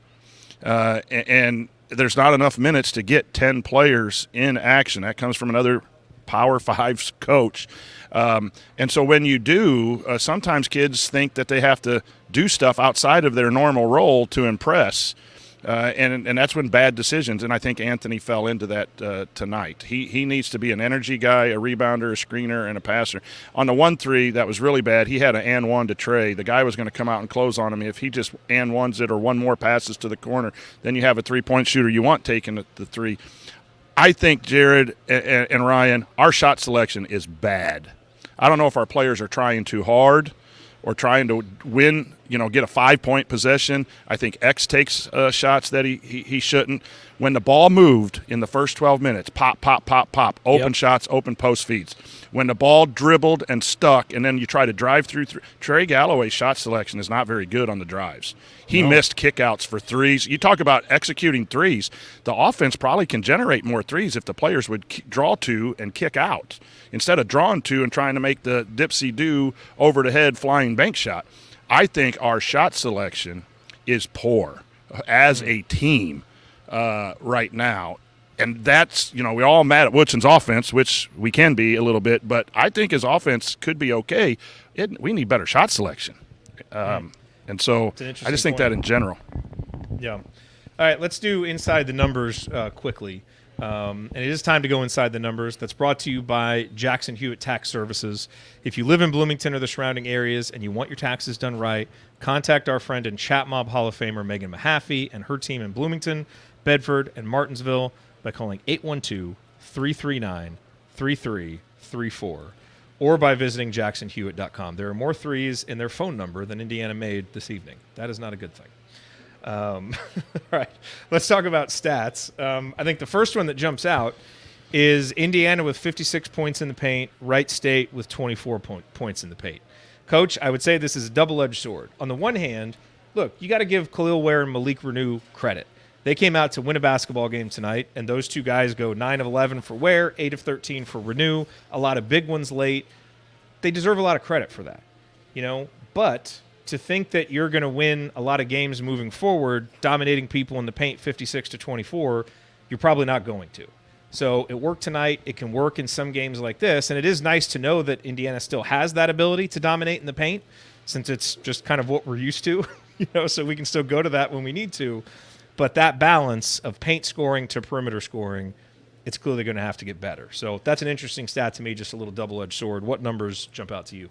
And there's not enough minutes to get 10 players in action. That comes from another Power 5 coach. And so when you do, sometimes kids think that they have to do stuff outside of their normal role to impress. And that's when bad decisions, and I think Anthony fell into that tonight. He needs to be an energy guy, a rebounder, a screener, and a passer. On the 1-3, that was really bad. He had an and one to Trey. The guy was going to come out and close on him. If he just and ones it or one more passes to the corner, then you have a three-point shooter you want taking the three. I think, Jared and Ryan, our shot selection is bad. I don't know if our players are trying too hard or trying to win, get a 5-point possession. I think X takes shots that he shouldn't. When the ball moved in the first 12 minutes, pop, pop, pop, pop, open shots, open post feeds. When the ball dribbled and stuck, and then you try to drive through Trey Galloway's shot selection is not very good on the drives. He missed kickouts for threes. You talk about executing threes. The offense probably can generate more threes if the players would draw to and kick out instead of drawing to and trying to make the dipsy-do over-the-head flying bank shot. I think our shot selection is poor as a team right now. And that's, we're all mad at Woodson's offense, which we can be a little bit, but I think his offense could be okay. We need better shot selection. And so I just think that in general. Yeah. All right, let's do Inside the Numbers quickly. And it is time to go inside the numbers. That's brought to you by Jackson Hewitt Tax Services. If you live in Bloomington or the surrounding areas and you want your taxes done right, contact our friend and Chat Mob Hall of Famer Megan Mahaffey and her team in Bloomington, Bedford, and Martinsville by calling 812-339-3334 or by visiting jacksonhewitt.com. There are more threes in their phone number than Indiana made this evening. That is not a good thing. All right, let's talk about stats. I think the first one that jumps out is Indiana with 56 points in the paint, Wright State with 24 points in the paint. Coach, I would say this is a double-edged sword. On the one hand, look, you got to give Khalil Ware and Malik Renew credit. They came out to win a basketball game tonight, and those two guys go 9 of 11 for Ware, 8 of 13 for Renew, a lot of big ones late. They deserve a lot of credit for that, but to think that you're going to win a lot of games moving forward, dominating people in the paint 56-24, you're probably not going to. So it worked tonight. It can work in some games like this, and it is nice to know that Indiana still has that ability to dominate in the paint since it's just kind of what we're used to, so we can still go to that when we need to. But that balance of paint scoring to perimeter scoring, it's clearly going to have to get better. So that's an interesting stat to me, just a little double-edged sword. What numbers jump out to you?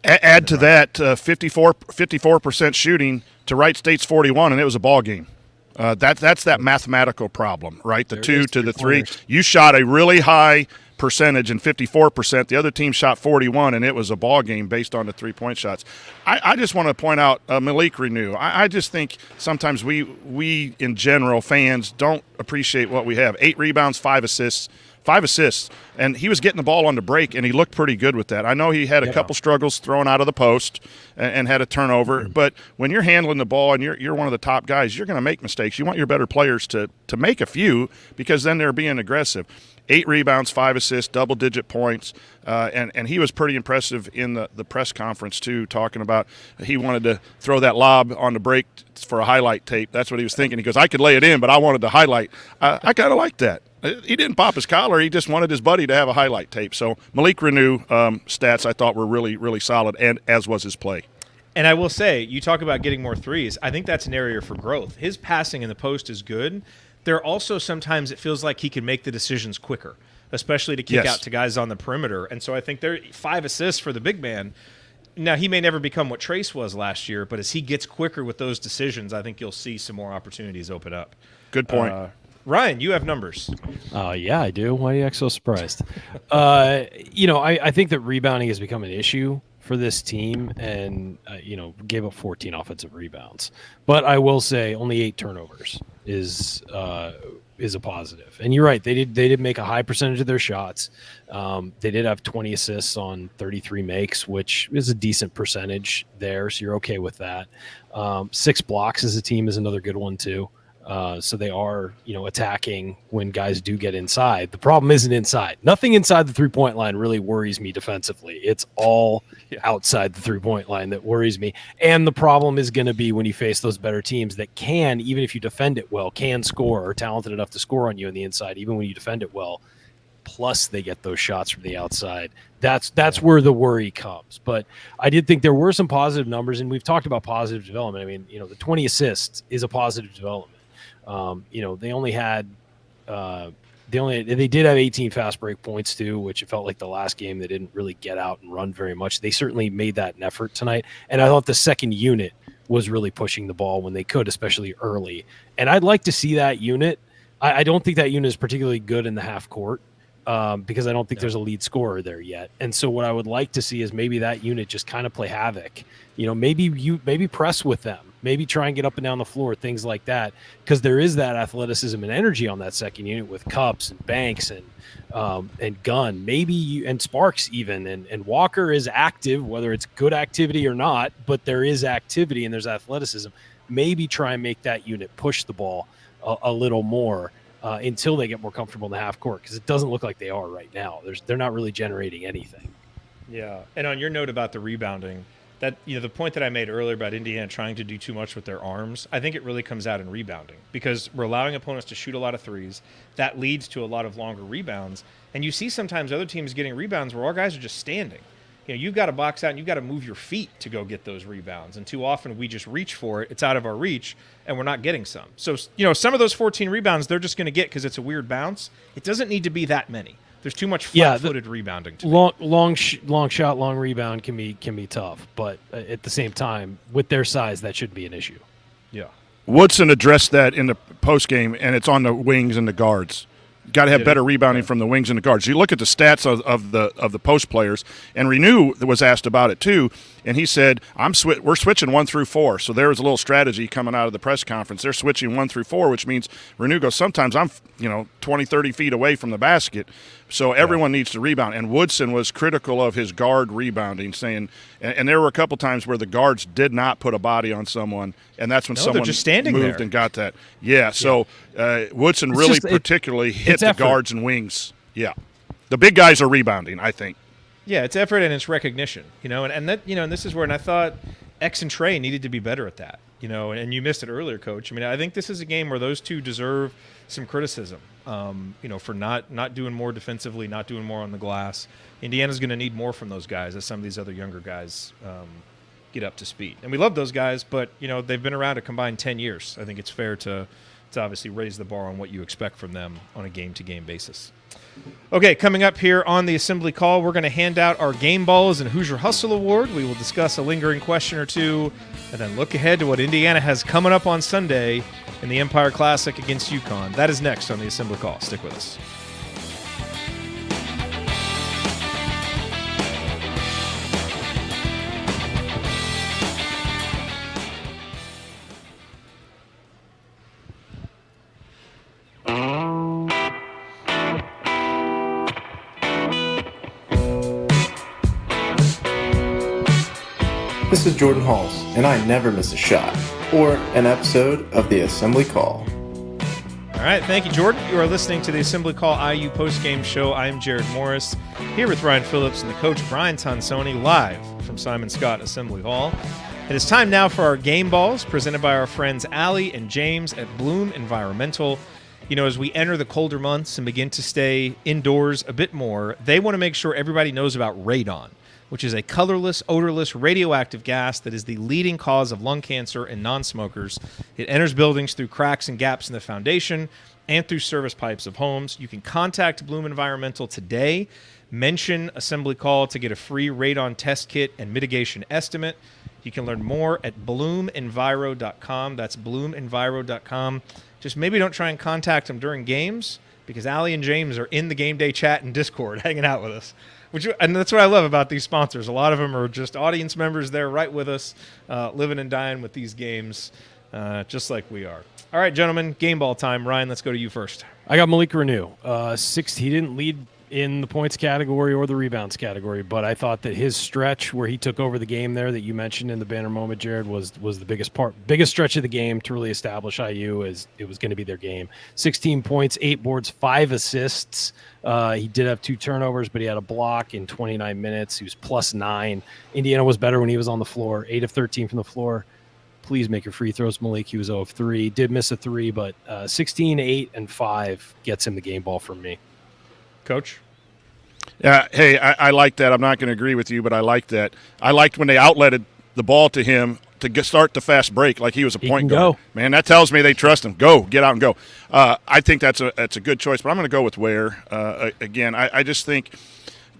Add to that 54% shooting to Wright State's 41, and it was a ball game. That's that mathematical problem, right? The 2 to the 3. You shot a really high percentage and 54%. The other team shot 41, and it was a ball game based on the three-point shots. I just want to point out Malik Renew. I just think sometimes we in general, fans, don't appreciate what we have. 8 rebounds, 5 assists. 5 assists, and he was getting the ball on the break, and he looked pretty good with that. I know he had a couple struggles throwing out of the post and had a turnover, but when you're handling the ball and you're one of the top guys, you're going to make mistakes. You want your better players to make a few because then they're being aggressive. 8 rebounds, 5 assists, double-digit points, and he was pretty impressive in the press conference too, talking about he wanted to throw that lob on the break for a highlight tape. That's what he was thinking. He goes, I could lay it in, but I wanted to highlight. I kind of like that. He didn't pop his collar. He just wanted his buddy to have a highlight tape. So Malik Renew stats I thought were really, really solid, and as was his play. And I will say, you talk about getting more threes. I think that's an area for growth. His passing in the post is good. There are also sometimes it feels like he can make the decisions quicker, especially to kick out to guys on the perimeter. And so I think there 5 assists for the big man. Now, he may never become what Trace was last year, but as he gets quicker with those decisions, I think you'll see some more opportunities open up. Good point. Ryan, you have numbers. Yeah, I do. Why are you act so surprised? I think that rebounding has become an issue for this team, and gave up 14 offensive rebounds. But I will say only 8 turnovers is a positive. And you're right, they did make a high percentage of their shots. They did have 20 assists on 33 makes, which is a decent percentage there, so you're okay with that. 6 blocks as a team is another good one too. So they are, attacking when guys do get inside. The problem isn't inside. Nothing inside the 3-point line really worries me defensively. It's all outside the 3-point line that worries me. And the problem is going to be when you face those better teams that can, even if you defend it well, can score or are talented enough to score on you on the inside, even when you defend it well. Plus they get those shots from the outside. That's where the worry comes. But I did think there were some positive numbers, and we've talked about positive development. I mean, the 20 assists is a positive development. They did have 18 fast break points too, which it felt like the last game they didn't really get out and run very much. They certainly made that an effort tonight. And I thought the second unit was really pushing the ball when they could, especially early. And I'd like to see that unit. I don't think that unit is particularly good in the half court. Because I don't think there's a lead scorer there yet. And so what I would like to see is maybe that unit just kind of play havoc. Maybe press with them, maybe try and get up and down the floor, things like that. Because there is that athleticism and energy on that second unit with Cups and Banks and Gunn, and Sparks even. And Walker is active, whether it's good activity or not, but there is activity and there's athleticism. Maybe try and make that unit push the ball a little more. Until they get more comfortable in the half court, because it doesn't look like they are right now. They're not really generating anything. Yeah, and on your note about the rebounding, that the point that I made earlier about Indiana trying to do too much with their arms, I think it really comes out in rebounding, because we're allowing opponents to shoot a lot of threes. That leads to a lot of longer rebounds, and you see sometimes other teams getting rebounds where our guys are just standing. You've got to box out and you've got to move your feet to go get those rebounds. And too often we just reach for it. It's out of our reach and we're not getting some. So, some of those 14 rebounds they're just going to get because it's a weird bounce. It doesn't need to be that many. There's too much flat-footed rebounding. Long shot, long rebound can be tough. But at the same time, with their size, that shouldn't be an issue. Yeah. Woodson addressed that in the postgame, and it's on the wings and the guards. Got to have better rebounding from the wings and the guards. You look at the stats of the post players, and Renew was asked about it too, and he said, "We're switching 1 through 4." So there was a little strategy coming out of the press conference. They're switching 1 through 4, which means Renew goes, sometimes I'm 20, 30 feet away from the basket, so everyone needs to rebound. And Woodson was critical of his guard rebounding, saying, and there were a couple times where the guards did not put a body on someone, and that's when someone just standing moved there and got that. So Woodson really particularly hit the guards and wings. Yeah, the big guys are rebounding, I think. Yeah, it's effort and it's recognition, and that, and this is where, and I thought X and Trey needed to be better at that, and you missed it earlier, Coach. I mean, I think this is a game where those two deserve some criticism, for not doing more defensively, not doing more on the glass. Indiana's going to need more from those guys as some of these other younger guys get up to speed. And we love those guys, but, they've been around a combined 10 years. I think it's fair to obviously raise the bar on what you expect from them on a game-to-game basis. Okay, coming up here on the Assembly Call, we're going to hand out our Game Balls and Hoosier Hustle Award. We will discuss a lingering question or two, and then look ahead to what Indiana has coming up on Sunday in the Empire Classic against UConn. That is next on the Assembly Call. Stick with us. This is Jordan Halls, and I never miss a shot or an episode of the Assembly Call. All right, thank you, Jordan. You are listening to the Assembly Call IU postgame show. I'm Jared Morris, here with Ryan Phillips and the coach Brian Tonsoni, live from Simon Scott Assembly Hall. It is time now for our Game Balls, presented by our friends Allie and James at Bloom Environmental. As we enter the colder months and begin to stay indoors a bit more, they want to make sure everybody knows about Radon. which is a colorless, odorless, radioactive gas that is the leading cause of lung cancer in non-smokers. It enters buildings through cracks and gaps in the foundation and through service pipes of homes. You can contact Bloom Environmental today. Mention Assembly Call to get a free radon test kit and mitigation estimate. You can learn more at bloomenviro.com. That's bloomenviro.com. Just maybe don't try and contact them during games, because Allie and James are in the game day chat and Discord hanging out with us. And that's what I love about these sponsors. A lot of them are just audience members there right with us, living and dying with these games, just like we are. All right, gentlemen, game ball time. Ryan, let's go to you first. I got Malik Renew. He didn't lead in the points category or the rebounds category, but I thought that his stretch where he took over the game there that you mentioned in the banner moment, Jared, was the biggest stretch of the game to really establish IU as it was going to be their game. 16 points, 8 boards, 5 assists. He did have 2 turnovers, but he had a block in 29 minutes. He was +9. Indiana was better when he was on the floor, 8 of 13 from the floor. Please make your free throws, Malik. He was 0 of 3. Did miss a 3, but 16, 8, and 5 gets him the game ball from me. Coach? Yeah, hey, I like that. I'm not going to agree with you, but I like that. I liked when they outletted the ball to him to start the fast break like he was a point guard. Man, that tells me they trust him. Get out and go. I think that's a good choice, but I'm going to go with Ware. Again, I just think,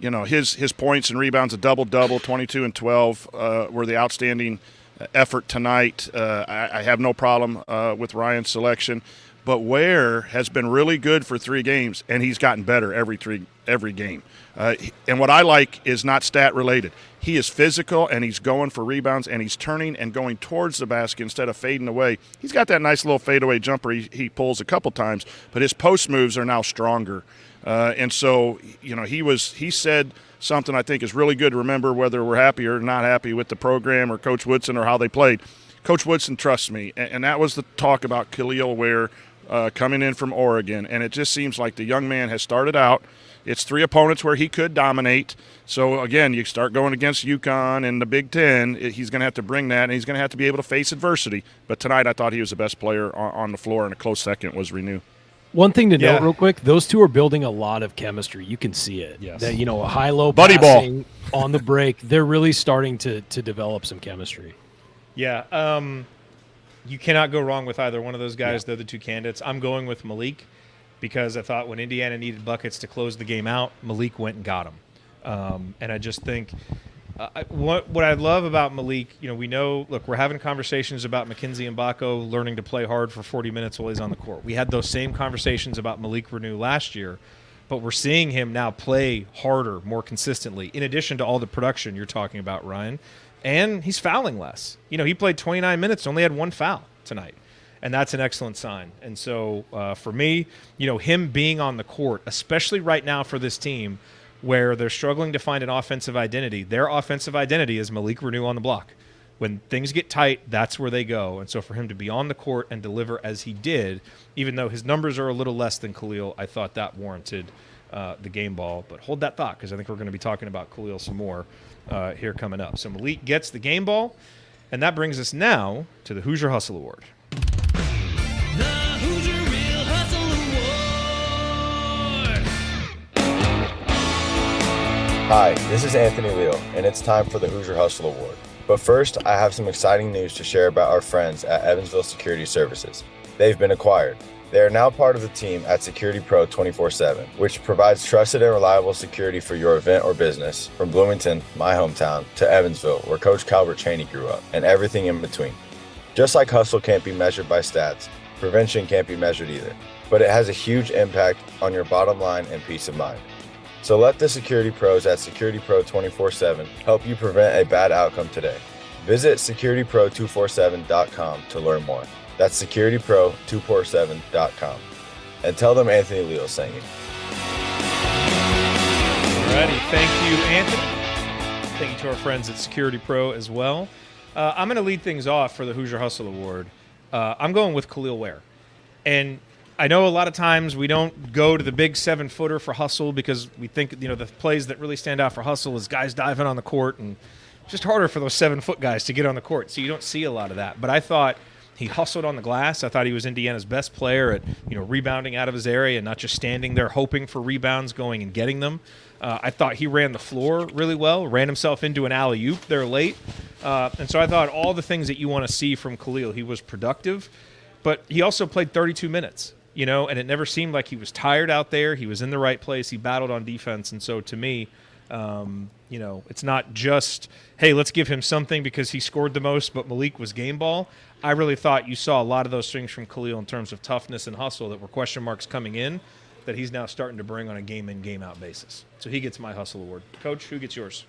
his points and rebounds, a double-double, 22 and 12 were the outstanding effort tonight. I have no problem with Ryan's selection. But Ware has been really good for 3 games, and he's gotten better every game. And what I like is not stat related. He is physical, and he's going for rebounds, and he's turning and going towards the basket instead of fading away. He's got that nice little fadeaway jumper he pulls a couple times, but his post moves are now stronger. And so, he said something I think is really good to remember, whether we're happy or not happy with the program or Coach Woodson or how they played. Coach Woodson trusts me, and that was the talk about Khalil Ware coming in from Oregon, and it just seems like the young man has started out. It's 3 opponents where he could dominate. So, again, you start going against UConn and the Big Ten, he's going to have to bring that, and he's going to have to be able to face adversity. But tonight I thought he was the best player on the floor, and a close second was Renew. One thing to note real quick, those two are building a lot of chemistry. You can see it. Yes. That, a high-low buddy passing on the break, they're really starting to develop some chemistry. Yeah, you cannot go wrong with either one of those guys. Yeah. They're the 2 candidates. I'm going with Malik because I thought when Indiana needed buckets to close the game out, Malik went and got them. And I just think what I love about Malik, we know, look, we're having conversations about Mackenzie Mbako learning to play hard for 40 minutes while he's on the court. We had those same conversations about Malik Renew last year, but we're seeing him now play harder, more consistently, in addition to all the production you're talking about, Ryan. And he's fouling less. He played 29 minutes, only had 1 foul tonight. And that's an excellent sign. And so for me, him being on the court, especially right now for this team where they're struggling to find an offensive identity, their offensive identity is Malik Renew on the block. When things get tight, that's where they go. And so for him to be on the court and deliver as he did, even though his numbers are a little less than Khalil, I thought that warranted the game ball. But hold that thought, because I think we're going to be talking about Khalil some more here coming up. So Malik gets the game ball, and that brings us now to the Hoosier Hustle Award. The Hoosier Real Hustle Award. Hi, this is Anthony Leal, and it's time for the Hoosier Hustle Award. But first, I have some exciting news to share about our friends at Evansville Security Services. They've been acquired. They are now part of the team at Security Pro 24/7, which provides trusted and reliable security for your event or business, from Bloomington, my hometown, to Evansville, where Coach Calvert Chaney grew up, and everything in between. Just like hustle can't be measured by stats, prevention can't be measured either, but it has a huge impact on your bottom line and peace of mind. So let the security pros at Security Pro 24/7 help you prevent a bad outcome today. Visit securitypro247.com to learn more. That's securitypro247.com. And tell them Anthony Leal sang it. Alrighty, thank you, Anthony. Thank you to our friends at Security Pro as well. I'm going to lead things off for the Hoosier Hustle Award. I'm going with Khalil Ware. And I know a lot of times we don't go to the big 7-footer for hustle because we think, the plays that really stand out for hustle is guys diving on the court, and it's just harder for those 7-foot guys to get on the court. So you don't see a lot of that. But I thought He hustled on the glass. I thought he was Indiana's best player at, rebounding out of his area and not just standing there hoping for rebounds, going and getting them. I thought he ran the floor really well, ran himself into an alley-oop there late. And so I thought all the things that you want to see from Khalil, he was productive, but he also played 32 minutes, and it never seemed like he was tired out there. He was in the right place. He battled on defense. And so to me, it's not just, hey, let's give him something because he scored the most, but Malik was game ball. I really thought you saw a lot of those things from Khalil in terms of toughness and hustle that were question marks coming in that he's now starting to bring on a game-in, game-out basis. So he gets my hustle award. Coach, who gets yours?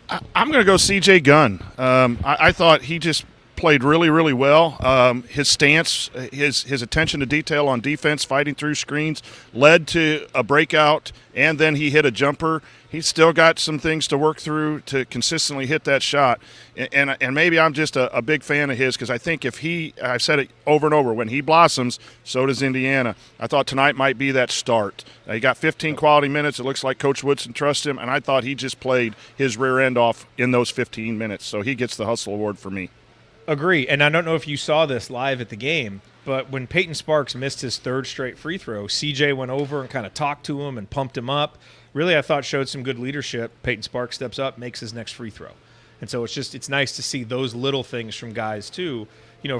I'm going to go C.J. Gunn. I thought he just played really, really well. His stance, his attention to detail on defense, fighting through screens, led to a breakout, and then he hit a jumper. He's still got some things to work through to consistently hit that shot. And maybe I'm just a big fan of his because I think I've said it over and over, when he blossoms, so does Indiana. I thought tonight might be that start. He got 15 quality minutes. It looks like Coach Woodson trusts him, and I thought he just played his rear end off in those 15 minutes. So he gets the hustle award for me. Agree. And I don't know if you saw this live at the game, but when Peyton Sparks missed his third straight free throw, CJ went over and kind of talked to him and pumped him up. Really, I thought showed some good leadership. Peyton Sparks steps up, makes his next free throw. And so it's nice to see those little things from guys too,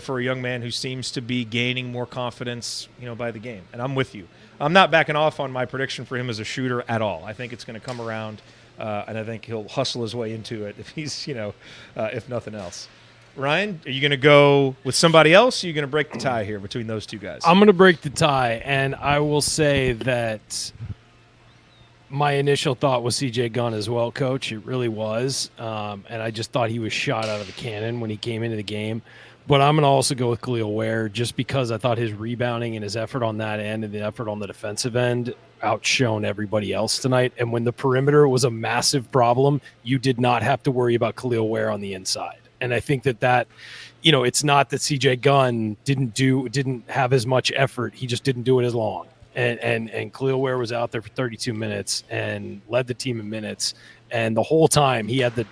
for a young man who seems to be gaining more confidence, by the game. And I'm with you. I'm not backing off on my prediction for him as a shooter at all. I think it's going to come around, and I think he'll hustle his way into it if he's, if nothing else. Ryan, are you going to go with somebody else? Or are you going to break the tie here between those two guys? I'm going to break the tie, and I will say that my initial thought was C.J. Gunn as well, Coach. It really was, and I just thought he was shot out of the cannon when he came into the game. But I'm going to also go with Khalil Ware just because I thought his rebounding and his effort on that end and the effort on the defensive end outshone everybody else tonight. And when the perimeter was a massive problem, you did not have to worry about Khalil Ware on the inside. And I think that it's not that C.J. Gunn didn't have as much effort. He just didn't do it as long. And Khalil Ware was out there for 32 minutes and led the team in minutes. And the whole time he had the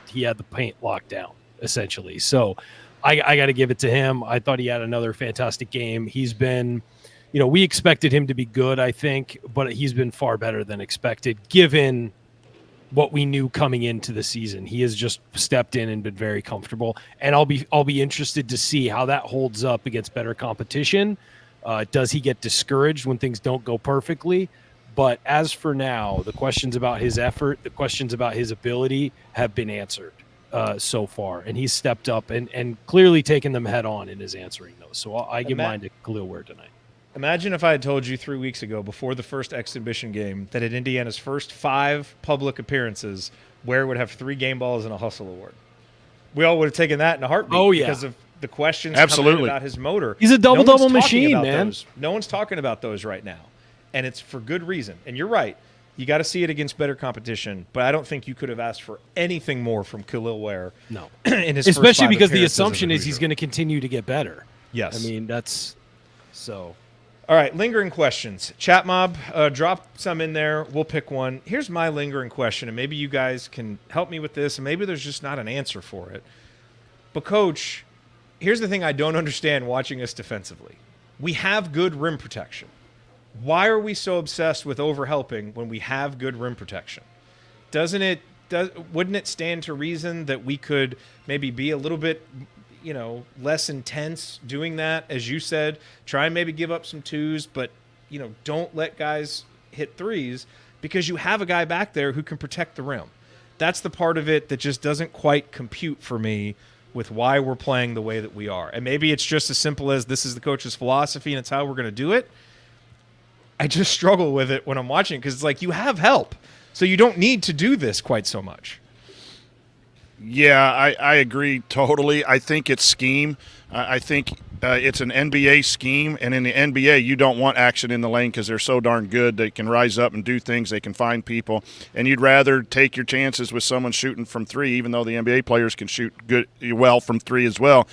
paint locked down, essentially. So I got to give it to him. I thought he had another fantastic game. He's been, we expected him to be good, I think, but he's been far better than expected given what we knew coming into the season. He has just stepped in and been very comfortable. And I'll be interested to see how that holds up against better competition. Does he get discouraged when things don't go perfectly? But as for now, the questions about his effort, the questions about his ability have been answered so far. And he's stepped up and clearly taken them head on in his answering those. So I give mine to Khalil Ware tonight. Imagine if I had told you 3 weeks ago before the first exhibition game that at Indiana's first 5 public appearances, Ware would have 3 game balls and a hustle award. We all would have taken that in a heartbeat because of the questions coming about his motor. He's a double-double machine, man. No one's talking about those right now, and it's for good reason. And you're right. You got to see it against better competition, but I don't think you could have asked for anything more from Khalil Ware. No. in his Especially first 5 because the appearances assumption as is he's going to continue to get better. Yes. I mean, that's so. All right, lingering questions. Chat mob, drop some in there. We'll pick one. Here's my lingering question, and maybe you guys can help me with this, and maybe there's just not an answer for it. But, Coach, here's the thing I don't understand watching us defensively. We have good rim protection. Why are we so obsessed with overhelping when we have good rim protection? Wouldn't it stand to reason that we could maybe be a little bit less intense doing that, as you said, try and maybe give up some 2s, but, don't let guys hit 3s because you have a guy back there who can protect the rim. That's the part of it that just doesn't quite compute for me with why we're playing the way that we are. And maybe it's just as simple as this is the coach's philosophy and it's how we're going to do it. I just struggle with it when I'm watching because it's like you have help, so you don't need to do this quite so much. Yeah, I agree totally. I think it's scheme. I think it's an NBA scheme, and in the NBA, you don't want action in the lane because they're so darn good. They can rise up and do things. They can find people, and you'd rather take your chances with someone shooting from 3, even though the NBA players can shoot well from 3 as well.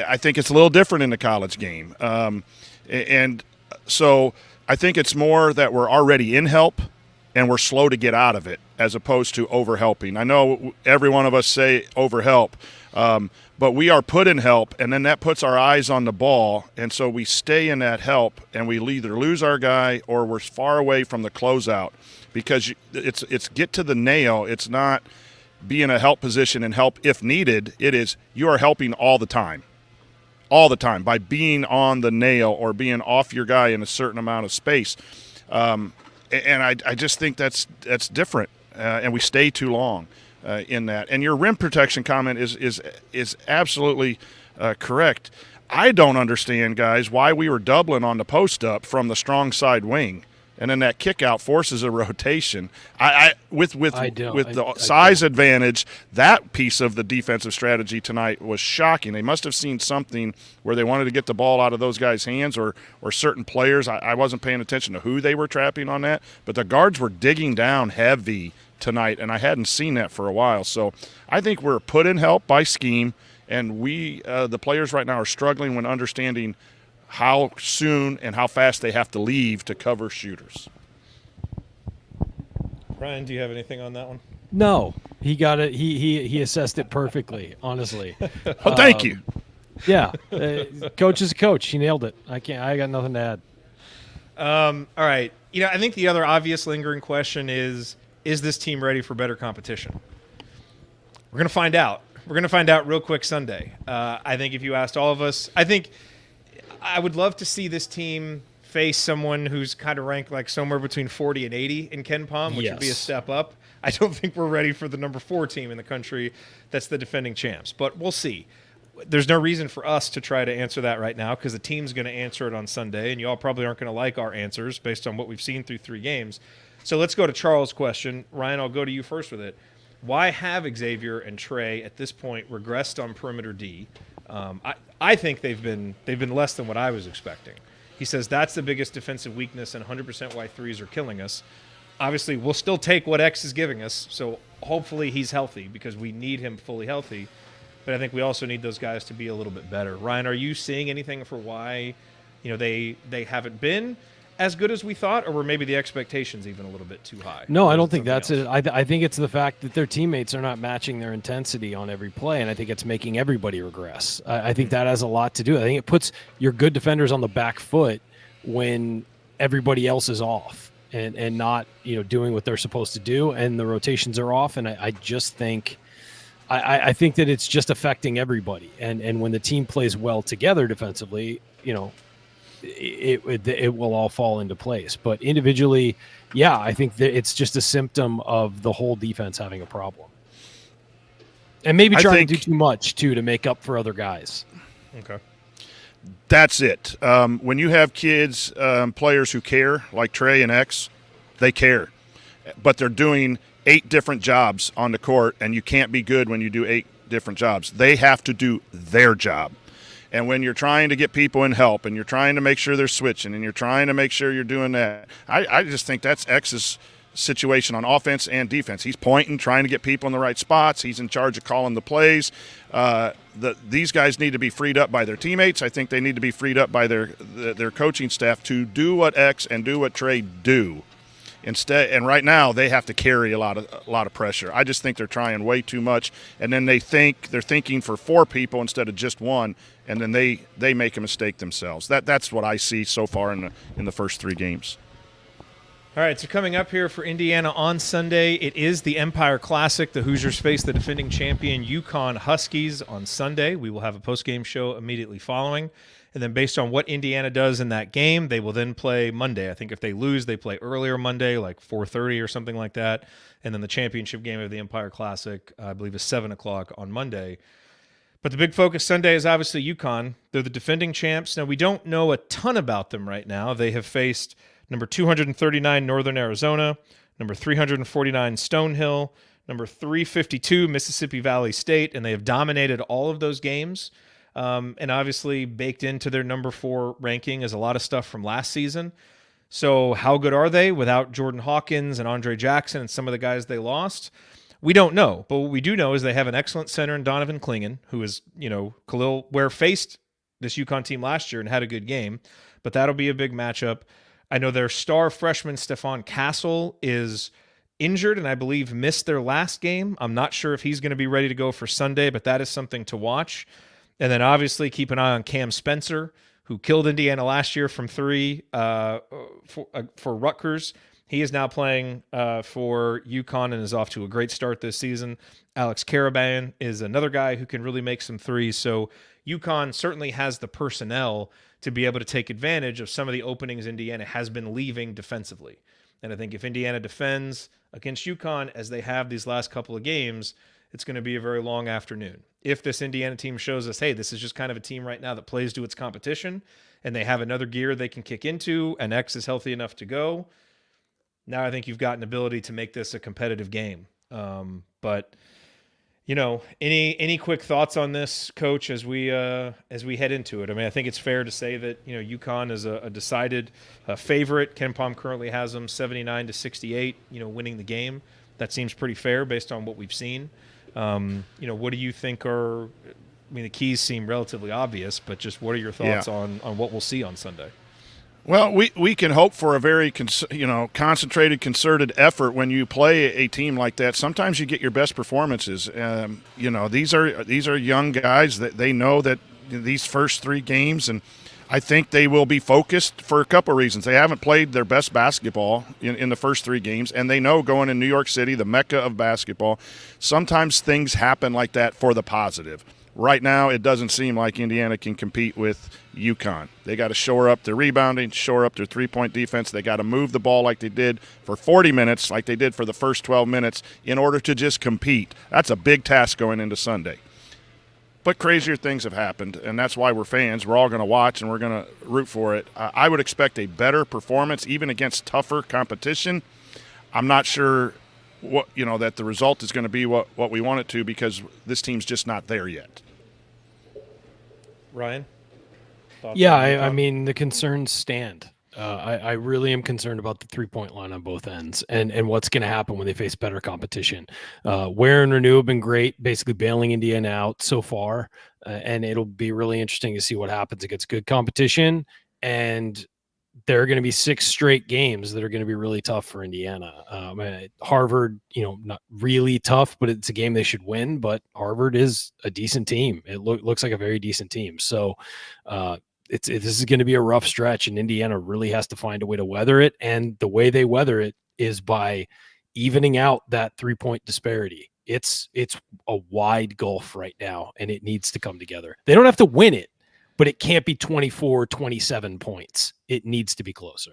I think it's a little different in the college game, and so I think it's more that we're already in help, and we're slow to get out of it. as opposed to overhelping. I know every one of us say overhelp, but we are put in help, and then that puts our eyes on the ball, and so we stay in that help, and we either lose our guy or we're far away from the closeout, because it's get to the nail. It's not be in a help position and help if needed. It is you are helping all the time by being on the nail or being off your guy in a certain amount of space. And I just think that's different, and we stay too long in that. And your rim protection comment is absolutely correct. I don't understand, guys, why we were doubling on the post up from the strong side wing, and then that kick out forces a rotation. With the size advantage, that piece of the defensive strategy tonight was shocking. They must have seen something where they wanted to get the ball out of those guys' hands or certain players. I wasn't paying attention to who they were trapping on that, but the guards were digging down heavy tonight, and I hadn't seen that for a while. So I think we're put in help by scheme, and the players right now are struggling when understanding how soon and how fast they have to leave to cover shooters. Ryan, do you have anything on that one? No, he got it. He assessed it perfectly, honestly. Well, thank you. Yeah, coach is a coach. He nailed it. I got nothing to add. All right. I think the other obvious lingering question is this team ready for better competition? We're going to find out. We're going to find out real quick Sunday. I think if you asked all of us, I would love to see this team face someone who's kind of ranked like somewhere between 40 and 80 in KenPom, which would be a step up. I don't think we're ready for the number 4 team in the country that's the defending champs, but we'll see. There's no reason for us to try to answer that right now because the team's going to answer it on Sunday, and you all probably aren't going to like our answers based on what we've seen through 3 games. So let's go to Charles' question. Ryan, I'll go to you first with it. Why have Xavier and Trey at this point regressed on perimeter D? I think they've been less than what I was expecting. He says that's the biggest defensive weakness, and 100% why threes are killing us. Obviously, we'll still take what X is giving us, so hopefully he's healthy because we need him fully healthy. But I think we also need those guys to be a little bit better. Ryan, are you seeing anything for why they haven't been as good as we thought, or were maybe the expectations even a little bit too high? No, I don't think that's it. I think it's the fact that their teammates are not matching their intensity on every play, and I think it's making everybody regress. I think that has a lot to do. I think it puts your good defenders on the back foot when everybody else is off and not doing what they're supposed to do, and the rotations are off. And I just think I think that it's just affecting everybody. And when the team plays well together defensively, it will all fall into place. But individually, I think that it's just a symptom of the whole defense having a problem. And maybe trying to do too much, too, to make up for other guys. Okay. That's it. When you have kids, players who care, like Trey and X, they care. But they're doing 8 different jobs on the court, and you can't be good when you do 8 different jobs. They have to do their job. And when you're trying to get people in help and you're trying to make sure they're switching and you're trying to make sure you're doing that, I just think that's X's situation on offense and defense. He's pointing, trying to get people in the right spots. He's in charge of calling the plays. These guys need to be freed up by their teammates. I think they need to be freed up by their coaching staff to do what X and do what Trey do. Instead, and right now they have to carry a lot of pressure. I just think they're trying way too much, and then they're thinking for 4 people instead of just 1, and then they make a mistake themselves. That's what I see so far in the first 3 games. All right, so coming up here for Indiana on Sunday, it is the Empire Classic. The Hoosiers face the defending champion UConn Huskies on Sunday. We will have a post-game show immediately following. And then based on what Indiana does in that game, they will then play Monday. I think if they lose, they play earlier Monday, like 4:30 or something like that. And then the championship game of the Empire Classic, I believe, is 7 o'clock on Monday. But the big focus Sunday is obviously UConn. They're the defending champs. Now, we don't know a ton about them right now. They have faced number 239 Northern Arizona, number 349 Stonehill, number 352 Mississippi Valley State, and they have dominated all of those games. And obviously baked into their number 4 ranking is a lot of stuff from last season. So how good are they without Jordan Hawkins and Andre Jackson and some of the guys they lost? We don't know. But what we do know is they have an excellent center in Donovan Clingan, who is, Khalil Ware faced this UConn team last year and had a good game. But that'll be a big matchup. I know their star freshman, Stephon Castle, is injured and I believe missed their last game. I'm not sure if he's going to be ready to go for Sunday, but that is something to watch. And then obviously keep an eye on Cam Spencer, who killed Indiana last year from 3 for Rutgers. He is now playing for UConn and is off to a great start this season. Alex Karaban is another guy who can really make some threes. So UConn certainly has the personnel to be able to take advantage of some of the openings Indiana has been leaving defensively. And I think if Indiana defends against UConn as they have these last couple of games, it's going to be a very long afternoon. If this Indiana team shows us, hey, this is just kind of a team right now that plays to its competition, and they have another gear they can kick into, and X is healthy enough to go, now I think you've got an ability to make this a competitive game. But you know, any quick thoughts on this, Coach, as we head into it? I mean, I think it's fair to say that, you know, UConn is a decided favorite. Ken Pom currently has them 79-68, you know, winning the game. That seems pretty fair based on what we've seen. You know, what do you think are? I mean, the keys seem relatively obvious, but just what are your thoughts on what we'll see on Sunday? Well, we can hope for a very concentrated, concerted effort when you play a team like that. Sometimes you get your best performances. You know, these are young guys that they know that these first 3 games, and I think they will be focused for a couple of reasons. They haven't played their best basketball in the first 3 games, and they know going in New York City, the mecca of basketball, sometimes things happen like that for the positive. Right now, it doesn't seem like Indiana can compete with UConn. They got to shore up their rebounding, shore up their three-point defense. They got to move the ball like they did for 40 minutes, like they did for the first 12 minutes, in order to just compete. That's a big task going into Sunday. But crazier things have happened, and that's why we're fans. We're all going to watch, and we're going to root for it. I would expect a better performance, even against tougher competition. I'm not sure that the result is going to be what we want it to, because this team's just not there yet. Ryan? Yeah, I mean, the concerns stand. I really am concerned about the 3-point line on both ends and what's going to happen when they face better competition. Ware and Renew have been great, basically bailing Indiana out so far, and it'll be really interesting to see what happens against good competition. And there are going to be 6 straight games that are going to be really tough for Indiana. Harvard, not really tough, but it's a game they should win. But Harvard is a decent team. It looks like a very decent team. So this is going to be a rough stretch, and Indiana really has to find a way to weather it. And the way they weather it is by evening out that 3-point disparity. It's a wide gulf right now, and it needs to come together. They don't have to win it, but it can't be 24, 27 points. It needs to be closer.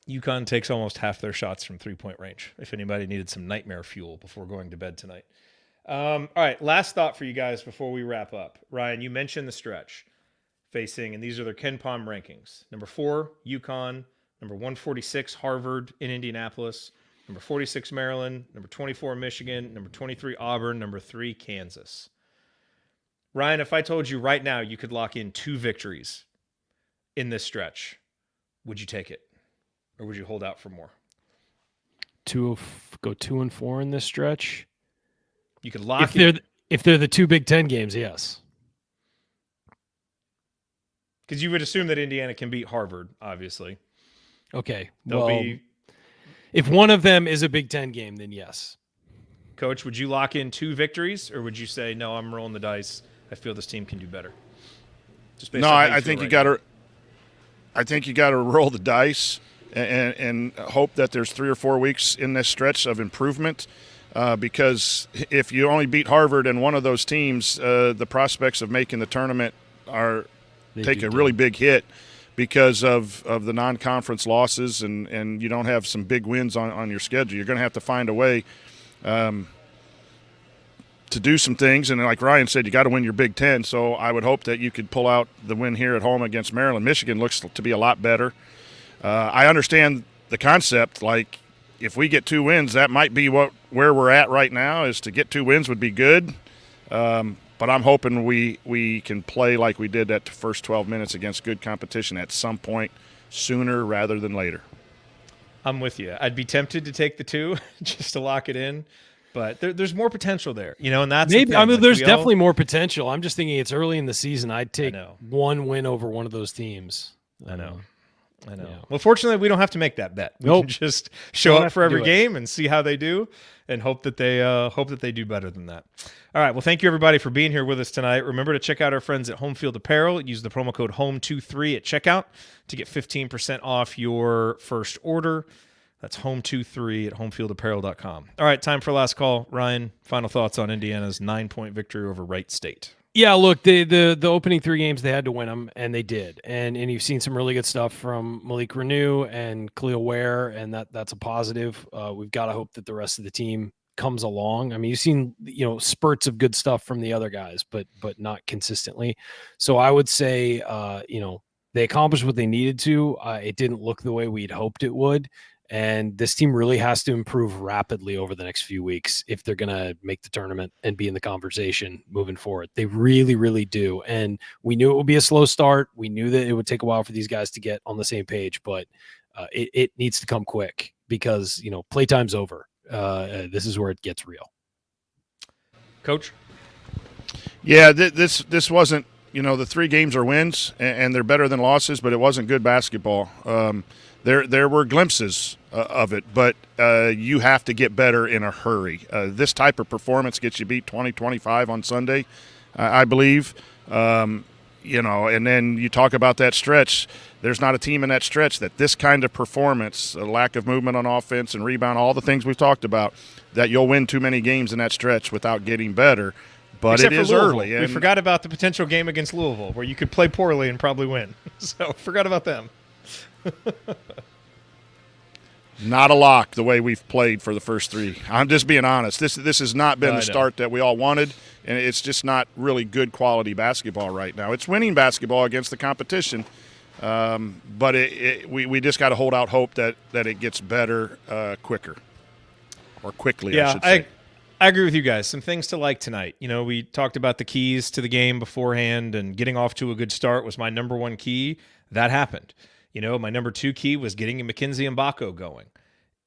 UConn takes almost half their shots from 3-point range, if anybody needed some nightmare fuel before going to bed tonight. All right, last thought for you guys before we wrap up. Ryan, you mentioned the stretch facing, and these are their Ken Pom rankings. Number 4, UConn. Number 146, Harvard in Indianapolis. Number 46, Maryland. Number 24, Michigan. Number 23, Auburn. Number 3, Kansas. Ryan, if I told you right now you could lock in 2 victories in this stretch, would you take it? Or would you hold out for more? Go 2-4 in this stretch? You could lock if they're the 2 Big Ten games, yes. Because you would assume that Indiana can beat Harvard, obviously. Okay. If one of them is a Big Ten game, then yes. Coach, would you lock in 2 victories, or would you say, no, I'm rolling the dice, I feel this team can do better? Just based on how I think you got to. I think you got to roll the dice and hope that there's 3 or 4 weeks in this stretch of improvement. Because if you only beat Harvard and one of those teams, the prospects of making the tournament take a really big hit because of the non-conference losses, and you don't have some big wins on your schedule. You're going to have to find a way to do some things, and like Ryan said, you got to win your Big Ten. So I would hope that you could pull out the win here at home against Maryland. Michigan looks to be a lot better. I understand the concept. Like, if we get 2 wins, that might be where we're at right now. Is to get 2 wins would be good. But I'm hoping we can play like we did that first 12 minutes against good competition at some point sooner rather than later. I'm with you. I'd be tempted to take the 2 just to lock it in. But there's more potential there, and that's maybe. I mean, there's definitely more potential. I'm just thinking it's early in the season. I'd take 1 win over one of those teams. I know. I know. Yeah. Well, fortunately, we don't have to make that bet. We Nope. can just show Don't up have for to every do it. game and see how they do, and hope that they do better than that. All right. Well, thank you everybody for being here with us tonight. Remember to check out our friends at Home Field Apparel. Use the promo code HOME23 at checkout to get 15% off your first order. That's HOME23 at homefieldapparel.com. All right. Time for last call. Ryan, final thoughts on Indiana's 9-point victory over Wright State. Yeah, look, the opening 3 games, they had to win them, and they did. And you've seen some really good stuff from Malik Renew and Khalil Ware, and that's a positive. We've got to hope that the rest of the team comes along. I mean, you've seen, spurts of good stuff from the other guys, but not consistently. So I would say, they accomplished what they needed to. It didn't look the way we'd hoped it would. And this team really has to improve rapidly over the next few weeks if they're going to make the tournament and be in the conversation moving forward. They really, really do. And we knew it would be a slow start. We knew that it would take a while for these guys to get on the same page, but it needs to come quick because, playtime's over. This is where it gets real. Coach? Yeah, this wasn't, the 3 games are wins, and they're better than losses, but it wasn't good basketball. There were glimpses of it, but you have to get better in a hurry. This type of performance gets you beat 20-25 on Sunday, I believe. And then you talk about that stretch. There's not a team in that stretch that this kind of performance, a lack of movement on offense and rebound, all the things we've talked about, that you'll win too many games in that stretch without getting better. But Except it for is Louisville. early. We forgot about the potential game against Louisville where you could play poorly and probably win. So forgot about them. Not a lock the way we've played for the first 3. I'm just being honest. This has not been the start that we all wanted, and it's just not really good quality basketball right now. It's winning basketball against the competition, but we just got to hold out hope that it gets better quicker or quickly, I should say. I agree with you guys. Some things to like tonight. We talked about the keys to the game beforehand, and getting off to a good start was my number 1 key. That happened. My number 2 key was getting Mackenzie Mbako going.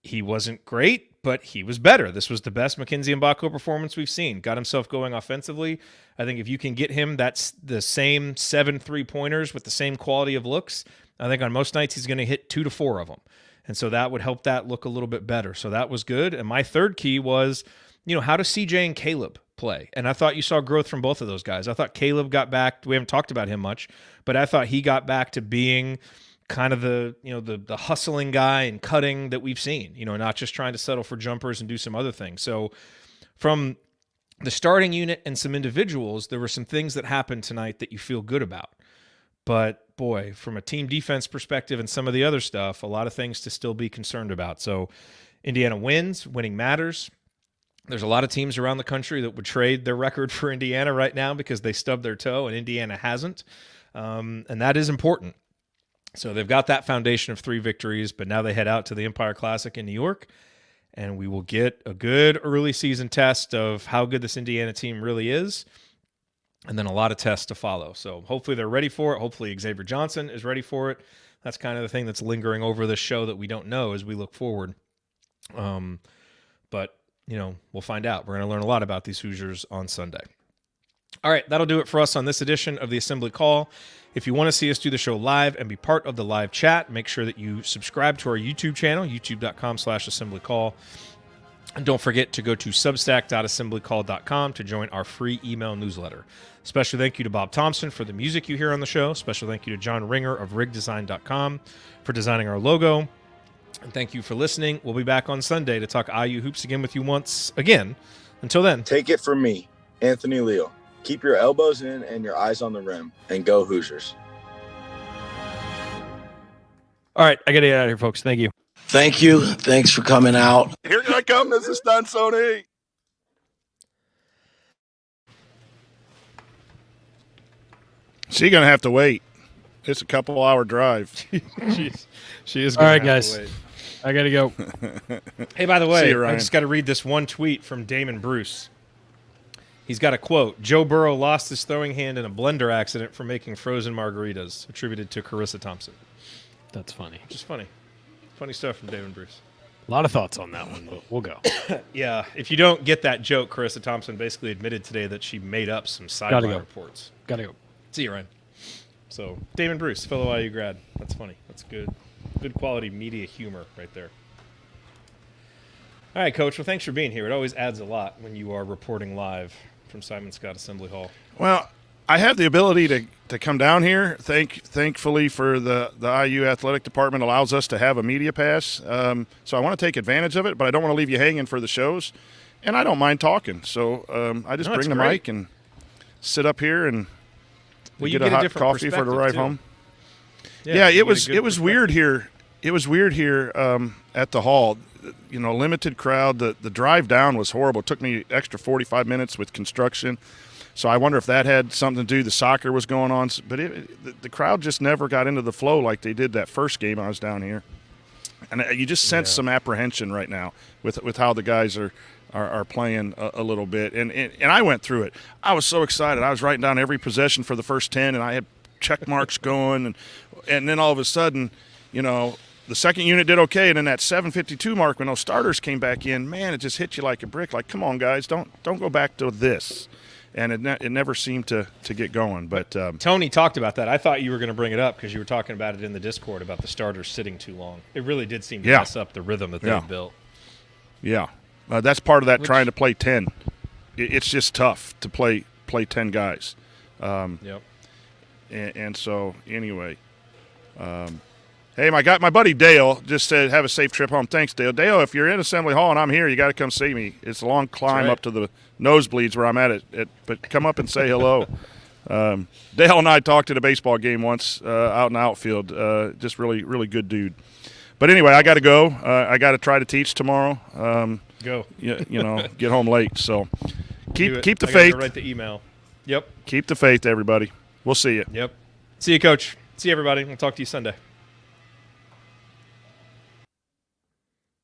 He wasn't great, but he was better. This was the best Mackenzie Mbako performance we've seen. Got himself going offensively. I think if you can get him, that's the same 7 3-pointers with the same quality of looks. I think on most nights he's going to hit 2 to 4 of them. And so that would help that look a little bit better. So that was good. And my 3rd key was, how does CJ and Caleb play? And I thought you saw growth from both of those guys. I thought Caleb got back. We haven't talked about him much, but I thought he got back to being kind of the hustling guy and cutting that we've seen, not just trying to settle for jumpers and do some other things. So from the starting unit and some individuals, there were some things that happened tonight that you feel good about. But boy, from a team defense perspective and some of the other stuff, a lot of things to still be concerned about. So Indiana wins, winning matters. There's a lot of teams around the country that would trade their record for Indiana right now because they stubbed their toe and Indiana hasn't. And that is important. So they've got that foundation of 3 victories, but now they head out to the Empire Classic in New York, and we will get a good early season test of how good this Indiana team really is, and then a lot of tests to follow. So hopefully they're ready for it. Hopefully Xavier Johnson is ready for it. That's kind of the thing that's lingering over this show that we don't know as we look forward. But, we'll find out. We're going to learn a lot about these Hoosiers on Sunday. All right, that'll do it for us on this edition of the Assembly Call. If you want to see us do the show live and be part of the live chat, make sure that you subscribe to our YouTube channel, youtube.com/assemblycall. And don't forget to go to substack.assemblycall.com to join our free email newsletter. Special thank you to Bob Thompson for the music you hear on the show. Special thank you to John Ringer of rigdesign.com for designing our logo. And thank you for listening. We'll be back on Sunday to talk IU hoops again with you once again. Until then. Take it from me, Anthony Leal. Keep your elbows in and your eyes on the rim, and go Hoosiers. All right, I got to get out of here, folks. Thank you. Thank you. Thanks for coming out. Here I come. This is Stun Sony. She's going to have to wait. It's a couple-hour drive. She is. All right, guys. I got to go. Hey, by the way, See you, Ryan. I just got to read this one tweet from Damon Bruce. He's got a quote. Joe Burrow lost his throwing hand in a blender accident for making frozen margaritas, attributed to Carissa Thompson. That's funny. Just funny. Funny stuff from Damon Bruce. A lot of thoughts on that one, but we'll go. Yeah, if you don't get that joke, Carissa Thompson basically admitted today that she made up some sideline reports. Gotta go. See you, Ryan. So, Damon Bruce, fellow IU grad. That's funny. That's good. Good quality media humor right there. All right, Coach. Well, thanks for being here. It always adds a lot when you are reporting live from Simon Scott Assembly Hall. Well, I have the ability to come down here. Thankfully for the IU athletic department allows us to have a media pass. So I want to take advantage of it, but I don't want to leave you hanging for the shows. And I don't mind talking. So I just bring the mic and sit up here and get a hot coffee for the ride home. Yeah, it was weird here. It was weird here at the hall. You know, limited crowd. The drive down was horrible. It took me extra 45 minutes with construction. So I wonder if that had something to do. The soccer was going on, but the crowd just never got into the flow like they did that first game I was down here. And you just sense some apprehension right now with how the guys are playing a little bit. And I went through it. I was so excited. I was writing down every possession for the first 10, and I had check marks going. And then all of a sudden, you know, the second unit did okay, and then that 7:52 mark when those starters came back in, man, it just hit you like a brick. Like, come on, guys, don't go back to this. And it never seemed to get going. But Tony talked about that. I thought you were going to bring it up because you were talking about it in the Discord about the starters sitting too long. It really did seem to mess up the rhythm that they built. Yeah, that's part of that trying to play 10. It's just tough to play 10 guys. Yep. And so anyway. Hey, my buddy Dale just said, have a safe trip home. Thanks, Dale. Dale, if you're in Assembly Hall and I'm here, you got to come see me. It's a long climb up to the nosebleeds where I'm at it. But come up and say hello. Dale and I talked at a baseball game once out in the outfield. Just really, really good dude. But anyway, I got to go. I got to try to teach tomorrow. Go. You know, get home late. So keep the I faith. gotta write the email. Yep. Keep the faith, everybody. We'll see you. Yep. See you, Coach. See you, everybody. We'll talk to you Sunday.